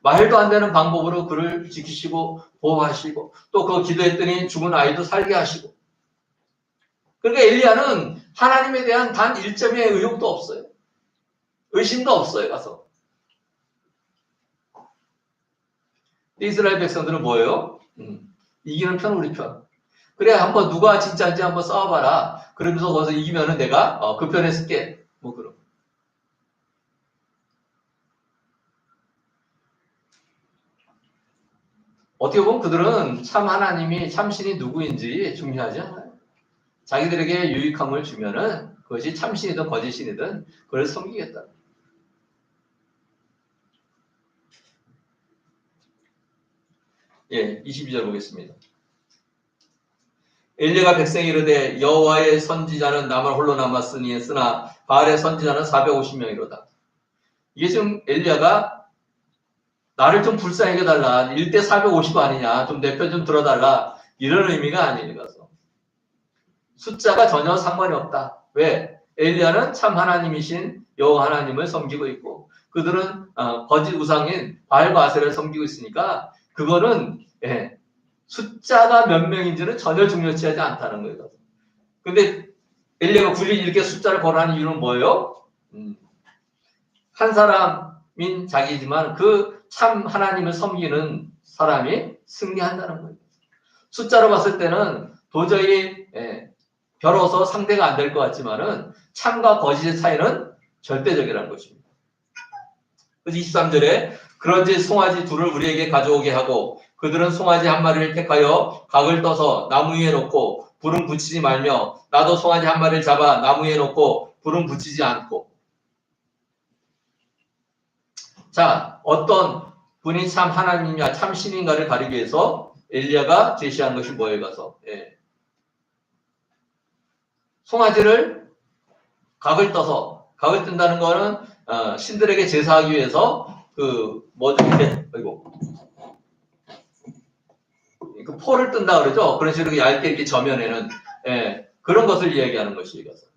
말도 안 되는 방법으로 그를 지키시고 보호하시고 또 그 기도했더니 죽은 아이도 살게 하시고 그러니까 엘리야는 하나님에 대한 단 1점의 의혹도 없어요. 의심도 없어요. 가서 이스라엘 백성들은 뭐예요? 이기는 편 우리 편. 그래 한번 누가 진짜인지 한번 싸워봐라. 그러면서 거기서 이기면은 내가 그 편에 쓸게. 뭐 그런. 어떻게 보면 그들은 참 하나님이 참신이 누구인지 중요하지 않아요. 자기들에게 유익함을 주면은 그것이 참신이든 거짓신이든 그걸 섬기겠다. 예, 22절 보겠습니다. 엘리야가 백성이 이르되 여호와의 선지자는 나만 홀로 남았으니 쓰나 바알의 선지자는 450명이로다. 이게 지금 엘리야가 나를 좀 불쌍히 해달라. 1대 450 아니냐. 좀 내 편 좀 들어달라. 이런 의미가 아니에요. 가서 숫자가 전혀 상관이 없다. 왜? 엘리야는 참 하나님이신 여호와 하나님을 섬기고 있고 그들은 거짓 우상인 바알과 아세라를 섬기고 있으니까 그거는 숫자가 몇 명인지는 전혀 중요치하지 않다는 거예요. 근데 엘리야가 굳이 이렇게 숫자를 거론하는 이유는 뭐예요? 한 사람인 자기지만 그 참 하나님을 섬기는 사람이 승리한다는 거예요. 숫자로 봤을 때는 도저히 별로서 상대가 안 될 것 같지만은 참과 거짓의 차이는 절대적이라는 것입니다. 그래서 23절에 그런지 송아지 둘을 우리에게 가져오게 하고 그들은 송아지 한 마리를 택하여 각을 떠서 나무 위에 놓고 불은 붙이지 말며 나도 송아지 한 마리를 잡아 나무 위에 놓고 불은 붙이지 않고. 자, 어떤 분이 참 하나님이냐 참 신인가를 가리기 위해서 엘리야가 제시한 것이 뭐에 가서 송아지를 각을 떠서 각을 뜬다는 거는 신들에게 제사하기 위해서 그 뭐죠 이렇게 그 포를 뜬다 그러죠. 그런 식으로 얇게 이렇게 저면에는 그런 것을 이야기하는 것이 이것은.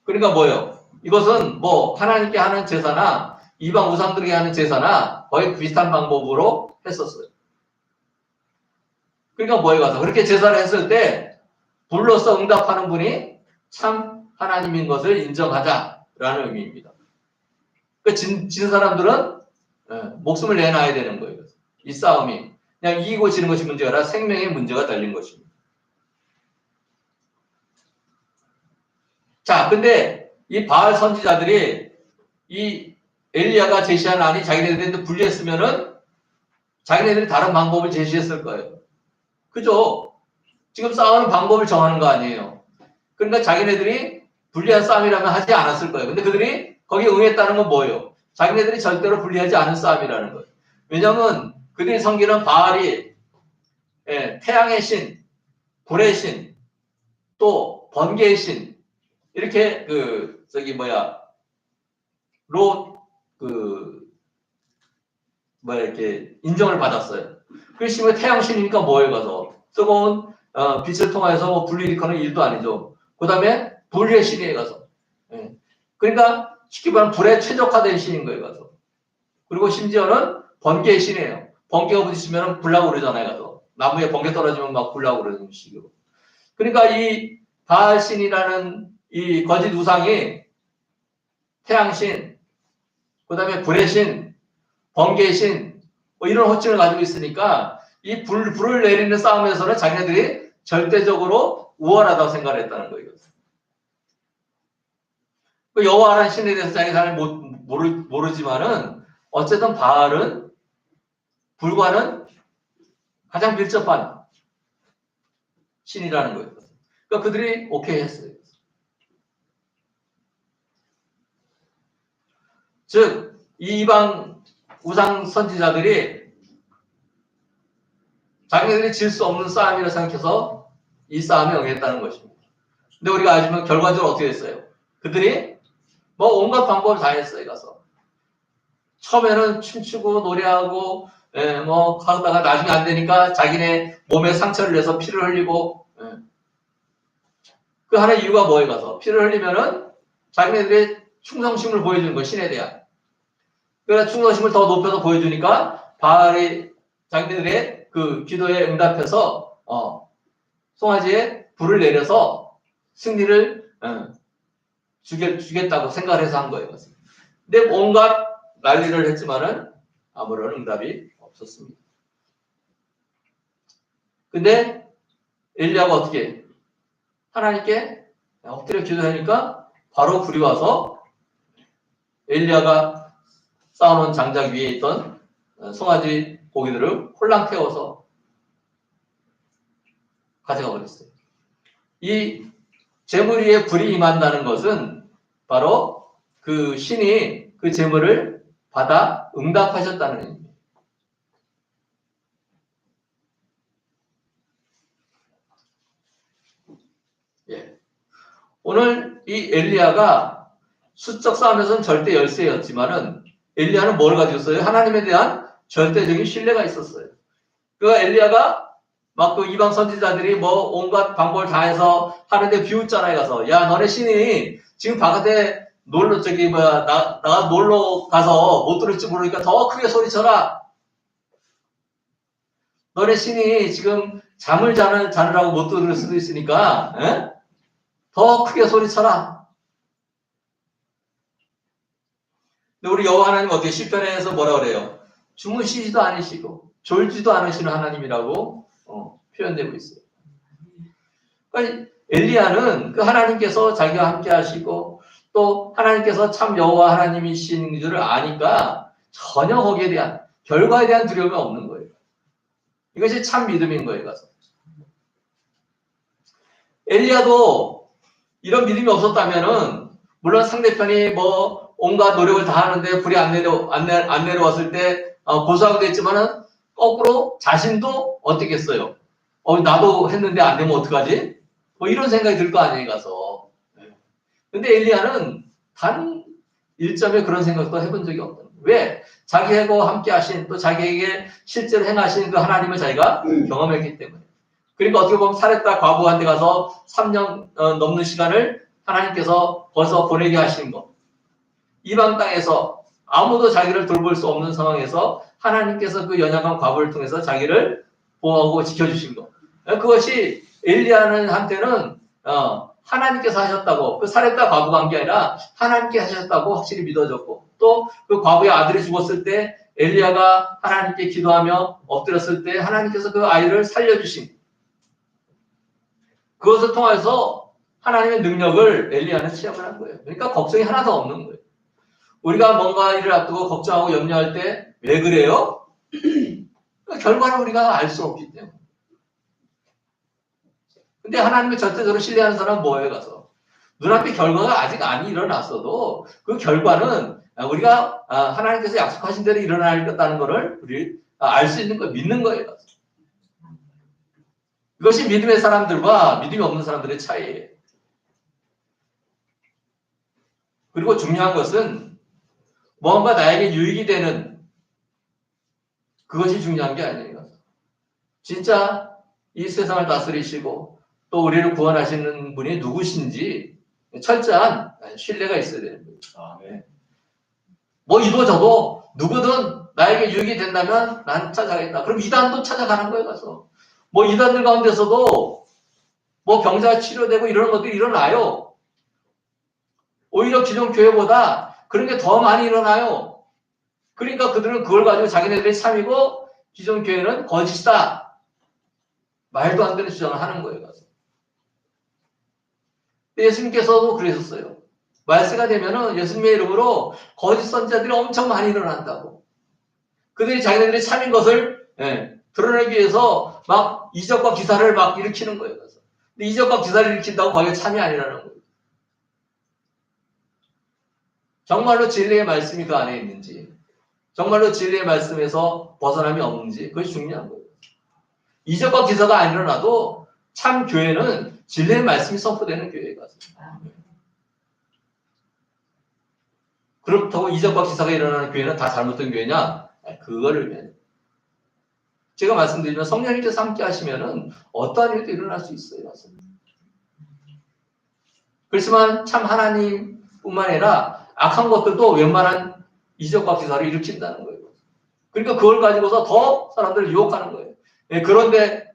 그러니까 뭐예요? 이것은 뭐 하나님께 하는 제사나 이방 우상들에게 하는 제사나 거의 비슷한 방법으로 했었어요. 그러니까 뭐에 가서 그렇게 제사를 했을 때 불로서 응답하는 분이 참 하나님인 것을 인정하자라는 의미입니다. 그러니까 진 사람들은 목숨을 내놔야 되는 거예요. 이 싸움이 그냥 이기고 지는 것이 문제가 아니라 생명의 문제가 달린 것입니다. 자, 근데 이 바알 선지자들이 이 엘리야가 제시한 안이 자기네들한테 불리했으면은 자기네들이 다른 방법을 제시했을 거예요. 그죠? 지금 싸우는 방법을 정하는 거 아니에요. 그러니까 자기네들이 불리한 싸움이라면 하지 않았을 거예요. 근데 그들이 거기에 응했다는 건 뭐예요? 자기네들이 절대로 불리하지 않은 싸움이라는 거예요. 왜냐하면 그들이 섬기는 바알이 태양의 신, 불의 신, 또 번개의 신 이렇게 이렇게 인정을 받았어요. 그러시면 태양신이니까 뭐에 가서 뜨거운 빛을 통해서 뭐 불을 일으키는 일도 아니죠. 그 다음에 불의 신에 가서. 그러니까 쉽게 말하면 불에 최적화된 신인 거예요, 가서. 그리고 심지어는 번개의 신이에요. 번개가 부딪히면 불나고 그러잖아요, 가서. 나무에 번개 떨어지면 막 불나고 그러는 식으로. 그러니까 이 바알 신이라는 이 거짓 우상이 태양신, 그 다음에 불의 신, 번개의 신, 뭐 이런 호칭을 가지고 있으니까 이 불을 내리는 싸움에서는 자기네들이 절대적으로 우월하다고 생각을 했다는 거예요. 그 여호와라는 신에 대해서 자기가 잘 모르지만은 어쨌든 바알은 불과는 가장 밀접한 신이라는 거예요. 그러니까 그들이 오케이 했어요. 즉, 이 이방 우상 선지자들이 자기네들이 질 수 없는 싸움이라 생각해서 이 싸움에 응했다는 것입니다. 근데 우리가 알지만 결과적으로 어떻게 됐어요? 그들이 뭐 온갖 방법을 다 했어요. 가서 처음에는 춤추고 노래하고 뭐 하다가 나중에 안 되니까 자기네 몸에 상처를 내서 피를 흘리고 그 하나의 이유가 뭐에 가서 피를 흘리면은 자기네들의 충성심을 보여주는 거 신에 대한. 그래서 충성심을 더 높여서 보여주니까 바알이 자기네들의 그 기도에 응답해서 송아지에 불을 내려서 승리를 주겠다고 생각을 해서 한 거예요. 근데 온갖 난리를 했지만은 아무런 응답이 없었습니다. 근데 엘리야가 어떻게 하나님께 엎드려 기도하니까 바로 불이 와서 엘리야가 쌓아놓은 장작 위에 있던 송아지 고기들을 홀랑 태워서 가져가 버렸어요. 이 재물 위에 불이 임한다는 것은 바로 그 신이 그 재물을 받아 응답하셨다는 의미입니다. 오늘 이 엘리야가 수적 싸움에서는 절대 열세였지만은 엘리야는 뭘 가지고 있어요? 하나님에 대한 절대적인 신뢰가 있었어요. 그 엘리야가 막 그 이방 선지자들이 뭐 온갖 방법을 다 해서 하는데 비웃잖아요. 가서 야 너네 신이 지금 바깥에 나가 놀러 가서 못 들을지 모르니까 더 크게 소리쳐라. 너네 신이 지금 잠을 자느라고 못 들을 수도 있으니까, 에? 더 크게 소리쳐라. 근데 우리 여호와 하나님 어떻게 시편에서 뭐라 그래요? 주무시지도 않으시고 졸지도 않으시는 하나님이라고 표현되고 있어요. 그러니까 엘리야는 그 하나님께서 자기와 함께 하시고 또 하나님께서 참 여호와 하나님이신 줄을 아니까 전혀 거기에 대한 결과에 대한 두려움이 없는 거예요. 이것이 참 믿음인 거예요. 가서. 엘리야도 이런 믿음이 없었다면은 물론 상대편이 뭐 온갖 노력을 다 하는데 불이 안 내려왔을 때 고소하게 됐지만은 거꾸로 자신도 어떻겠어요? 나도 했는데 안 되면 어떡하지? 뭐 이런 생각이 들 거 아니에요, 가서. 근데 엘리야는 단 1점의 그런 생각도 해본 적이 없다. 왜? 자기하고 함께 하신 또 자기에게 실제로 행하신 그 하나님을 자기가 경험했기 때문에. 그러니까 어떻게 보면 사렙다 과부한테 가서 3년 넘는 시간을 하나님께서 벌써 보내게 하신 것. 이방 땅에서 아무도 자기를 돌볼 수 없는 상황에서 하나님께서 그 연약한 과부를 통해서 자기를 보호하고 지켜주신 것. 그것이 엘리야는 한테는 하나님께서 하셨다고, 그 사렙다 과부가 한 게 아니라 하나님께 하셨다고 확실히 믿어졌고, 또 그 과부의 아들이 죽었을 때 엘리야가 하나님께 기도하며 엎드렸을 때 하나님께서 그 아이를 살려주신 그것을 통해서 하나님의 능력을 엘리야는 체험을 한 거예요. 그러니까 걱정이 하나도 없는 거예요. 우리가 뭔가 일을 앞두고 걱정하고 염려할 때 왜 그래요? 결과를 우리가 알 수 없기 때문에. 근데 하나님을 절대적으로 신뢰하는 사람은 뭐예요, 가서? 눈앞에 결과가 아직 안 일어났어도 그 결과는 우리가 하나님께서 약속하신 대로 일어나겠다는 것을 우리 알 수 있는 거, 믿는 거예요, 가서. 이것이 믿음의 사람들과 믿음이 없는 사람들의 차이예요. 그리고 중요한 것은 뭔가 나에게 유익이 되는 그것이 중요한 게 아니에요. 진짜 이 세상을 다스리시고 또 우리를 구원하시는 분이 누구신지 철저한 신뢰가 있어야 되는 거예요. 뭐 이도저도 누구든 나에게 유익이 된다면 난 찾아가겠다. 그럼 이단도 찾아가는 거예요, 가서. 뭐 이단들 가운데서도 뭐 병자가 치료되고 이런 것들이 일어나요. 오히려 기존 교회보다 그런 게 더 많이 일어나요. 그러니까 그들은 그걸 가지고 자기네들이 참이고 기존 교회는 거짓이다. 말도 안 되는 주장을 하는 거예요. 가서. 예수님께서도 그러셨어요. 말세가 되면은 예수님의 이름으로 거짓 선지자들이 엄청 많이 일어난다고. 그들이 자기네들이 참인 것을 드러내기 위해서 막 이적과 기사를 막 일으키는 거예요. 그래서. 근데 이적과 기사를 일으킨다고 거기에 참이 아니라는 거예요. 정말로 진리의 말씀이 그 안에 있는지, 정말로 진리의 말씀에서 벗어남이 없는지 그것이 중요한 거예요. 이적과 기사가 안 일어나도 참 교회는 진리의 말씀이 선포되는 교회가 그렇다고 이적과 기사가 일어나는 교회는 다 잘못된 교회냐? 그거를 위해. 제가 말씀드리면 성령님께서 함께 하시면은 어떠한 일도 일어날 수 있어요. 그렇지만 참 하나님뿐만 아니라 악한 것들도 웬만한 이적과 기사를 일으킨다는 거예요. 그러니까 그걸 가지고서 더 사람들을 유혹하는 거예요. 그런데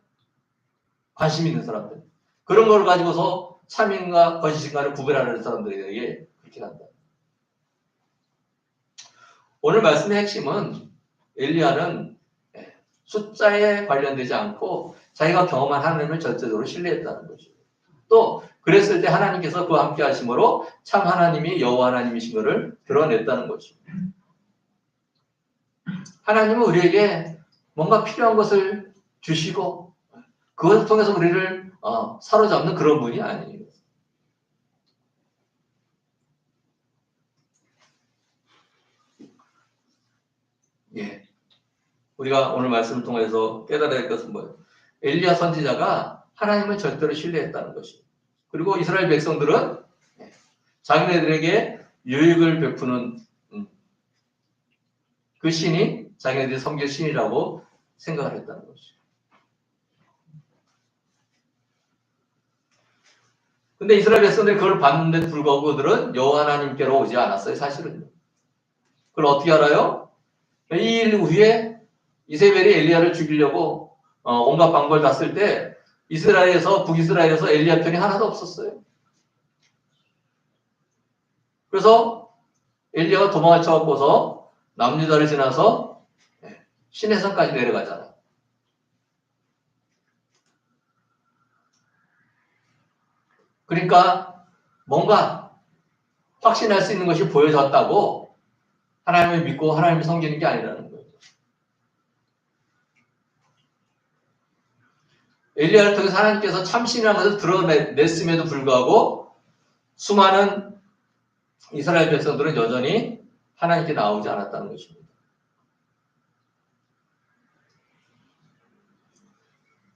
관심 있는 사람들. 그런 걸 가지고서 참인과 거짓인가를 구별하는 사람들에게 그렇게 한다. 오늘 말씀의 핵심은 엘리야는 숫자에 관련되지 않고 자기가 경험한 하나님을 절대적으로 신뢰했다는 거죠. 또 그랬을 때 하나님께서 그와 함께 하심으로 참 하나님이 여호와 하나님이신 것을 드러냈다는 거죠. 하나님은 우리에게 뭔가 필요한 것을 주시고 그것을 통해서 우리를 사로잡는 그런 분이 아니에요. 예. 우리가 오늘 말씀을 통해서 깨달아야 할 것은 뭐예요? 엘리야 선지자가 하나님을 절대로 신뢰했다는 것이에요. 그리고 이스라엘 백성들은 자기네들에게 유익을 베푸는 그 신이 자기네들이 섬길 신이라고 생각을 했다는 것이죠. 근데 이스라엘 백성들이 그걸 봤는데도 불구하고 그들은 여호와 하나님께로 오지 않았어요, 사실은요. 그걸 어떻게 알아요? 이 일 후에 이세벨이 엘리야를 죽이려고 온갖 방법을 다 쓸 때 이스라엘에서 북이스라엘에서 엘리야 편이 하나도 없었어요. 그래서 엘리야가 도망을 쳐갖고서 남유다를 지나서 시내산까지 내려가잖아요. 그러니까 뭔가 확신할 수 있는 것이 보여졌다고 하나님을 믿고 하나님을 섬기는 게 아니라는 거예요. 엘리야를 통해서 하나님께서 참신이라는 것을 드러냈음에도 불구하고 수많은 이스라엘 백성들은 여전히 하나님께 나오지 않았다는 것입니다.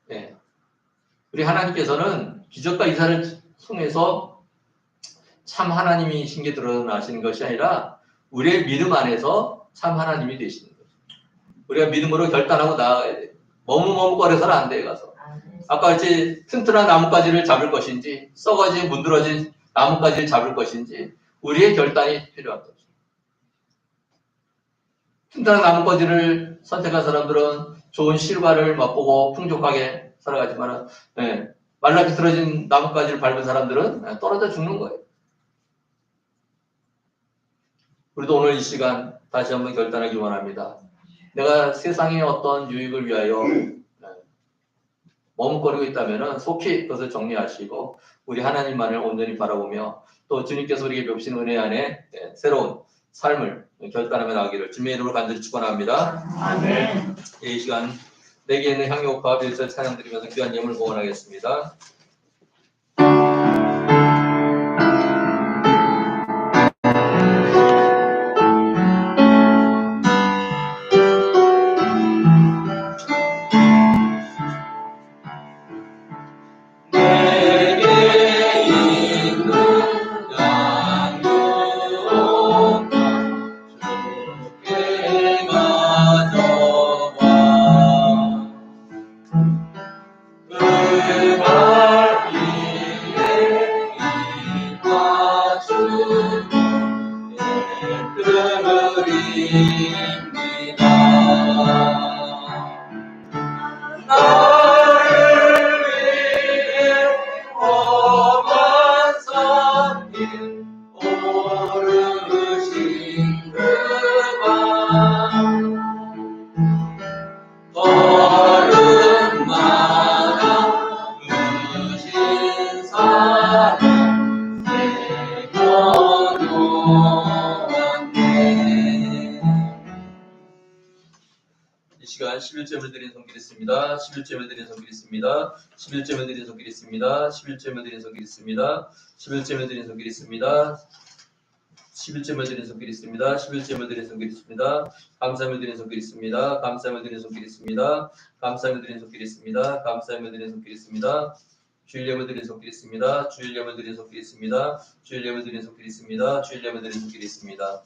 네. 우리 하나님께서는 기적과 이사를 통해서 참 하나님이신 게 드러나시는 것이 아니라 우리의 믿음 안에서 참 하나님이 되시는 거죠. 우리가 믿음으로 결단하고 나아가야 돼요. 머뭇머뭇거려서는 안 돼요. 가서. 아까 같이 튼튼한 나뭇가지를 잡을 것인지 썩어진 문드러진 나뭇가지를 잡을 것인지 우리의 결단이 필요한 거죠. 튼튼한 나뭇가지를 선택한 사람들은 좋은 실과를 맛보고 풍족하게 살아가지만 말라 비틀어진 나뭇가지를 밟은 사람들은 떨어져 죽는 거예요. 우리도 오늘 이 시간 다시 한번 결단하기 원합니다. 내가 세상의 어떤 유익을 위하여 머뭇거리고 있다면 속히 그것을 정리하시고 우리 하나님만을 온전히 바라보며 또 주님께서 우리에게 베푸신 은혜 안에 새로운 삶을 결단하며 나가기를 주님의 이름으로 간절히 축원합니다. 아멘. 이 시간 내게 있는 향유와 빌설 찬양 드리면서 귀한 예물을 봉헌하겠습니다. 이 시간 11점을 드린 손길 있습니다. 11점을 드린 손길 있습니다. 11점을 드린 손길 있습니다. 11점을 드린 손길 있습니다. 11점을 드린 손길 있습니다. 11점을 드린 손길 있습니다. 11점을 드린 손길 있습니다. 감사함을 드린 손길 있습니다. 감사함을 드린 손길 있습니다. 감사함을 드린 손길 있습니다. 감사함을 드린 손길 있습니다. 주일예물 드린 손길 있습니다. 주일예물 드린 손길 있습니다. 주일예물 드린 손길 있습니다. 주일예물 드린 손길 있습니다.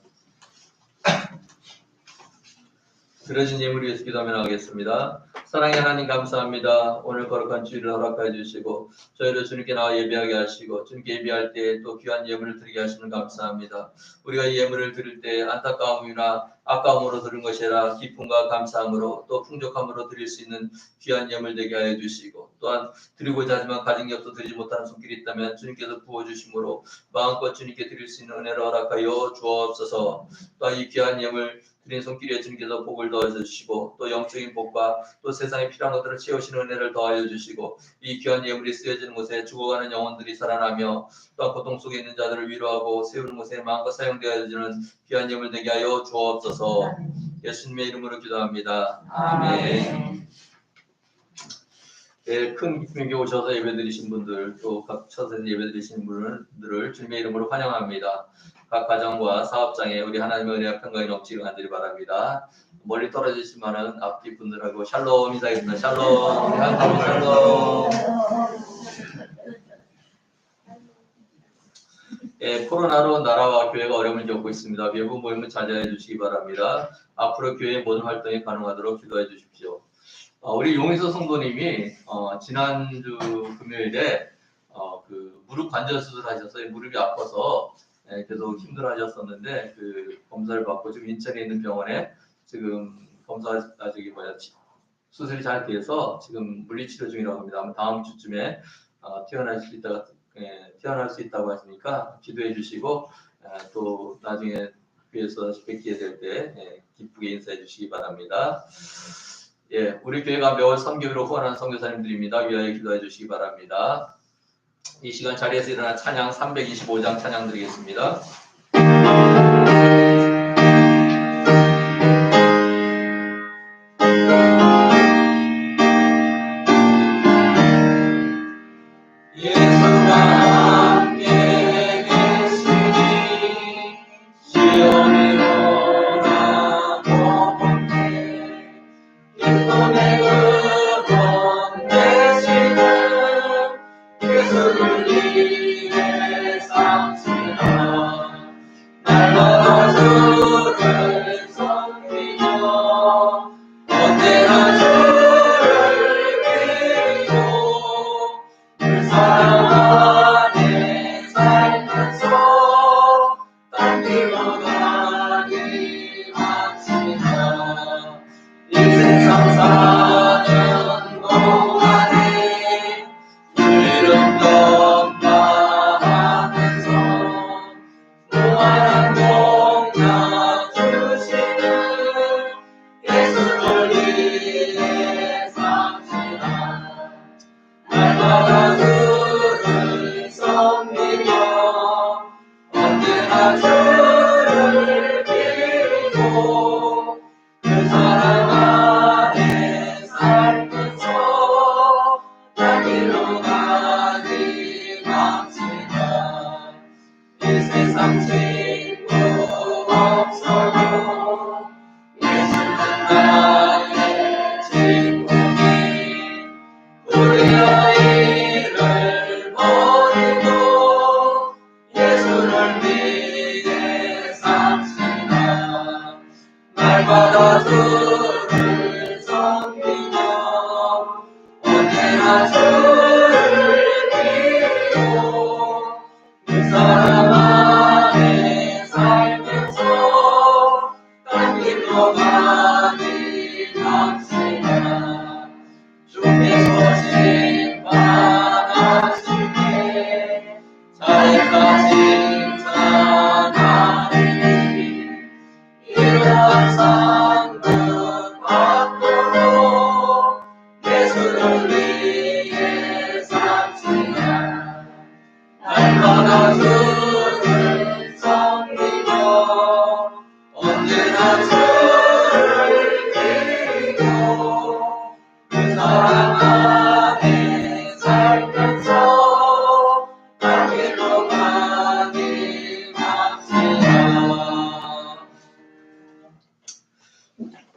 드려진 예물 위해서 기도하며 나가겠습니다. 사랑의 하나님 감사합니다. 오늘 거룩한 주일을 허락하여 주시고 저희를 주님께 나와 예배하게 하시고 주님께 예배할 때 또 귀한 예물을 드리게 하시는 감사합니다. 우리가 이 예물을 드릴 때 안타까움이나 아까움으로 드린 것이 아니라 기쁨과 감사함으로 또 풍족함으로 드릴 수 있는 귀한 예물 되게 하여 주시고 또한 드리고자 하지만 가진 게 없어 드리지 못하는 손길이 있다면 주님께서 부어주심으로 마음껏 주님께 드릴 수 있는 은혜를 허락하여 주옵소서. 또한 이 귀한 예물 드린 손길에 주님께서 복을 더하여 주시고 또 영적인 복과 또 세상에 필요한 것들을 채우시는 은혜를 더하여 주시고 이 귀한 예물이 쓰여지는 곳에 죽어가는 영혼들이 살아나며 또 고통 속에 있는 자들을 위로하고 세우는 곳에 마음껏 사용되어지는 귀한 예물 되게 하여 주옵소서. 예수님의 이름으로 기도합니다. 아멘. 네, 큰 기쁨이 오셔서 예배드리신 분들 또 각 처소에서 예배드리신 분들을 주님의 이름으로 환영합니다. 각 가정과 사업장에 우리 하나님의 은혜와 평강이 넘치기를 간절히 바랍니다. 멀리 떨어지신 많은 앞뒤 분들하고 샬롬 인사하겠습니다. 샬롬. 샬롬. 예, 코로나로 나라와 교회가 어려움을 겪고 있습니다. 외부 모임은 자제해 주시기 바랍니다. 앞으로 교회의 모든 활동이 가능하도록 기도해 주십시오. 우리 용의서 성도님이 지난주 금요일에 그 무릎 관절 수술하셨어요. 무릎이 아파서 계속 힘들어하셨었는데 그 검사를 받고 지금 인천에 있는 병원에 지금 수술이 잘 돼서 지금 물리치료 중이라고 합니다. 아마 다음 주쯤에 태어날 수 있다고 하시니까 기도해 주시고 또 나중에 교회에서 뵙게 될 때 기쁘게 인사해 주시기 바랍니다. 예, 우리 교회가 매월 선교로 후원하는 선교사님들입니다. 위하여 기도해 주시기 바랍니다. 이 시간 자리에서 일어나 찬양 325장 찬양 드리겠습니다.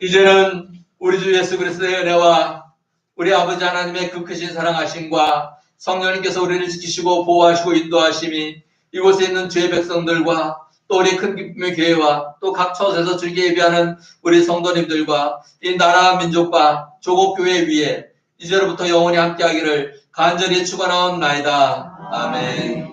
이제는 우리 주 예수 그리스도의 은혜와 우리 아버지 하나님의 그 크신 사랑하심과 성령님께서 우리를 지키시고 보호하시고 인도하심이 이곳에 있는 주의 백성들과 또 우리 큰 기쁨의 교회와 또 각 처소에서 즐겨 예배하는 우리 성도님들과 이 나라 민족과 조국 교회 위에 이제로부터 영원히 함께하기를 간절히 축원하옵나이다. 아멘.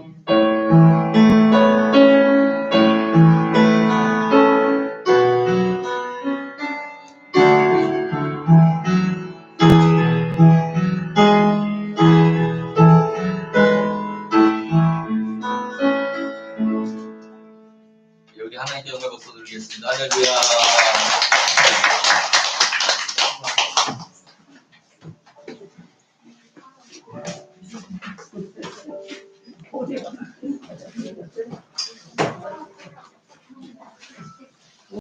여기 하나님께 영광 받고 드리겠습니다. 할렐루야.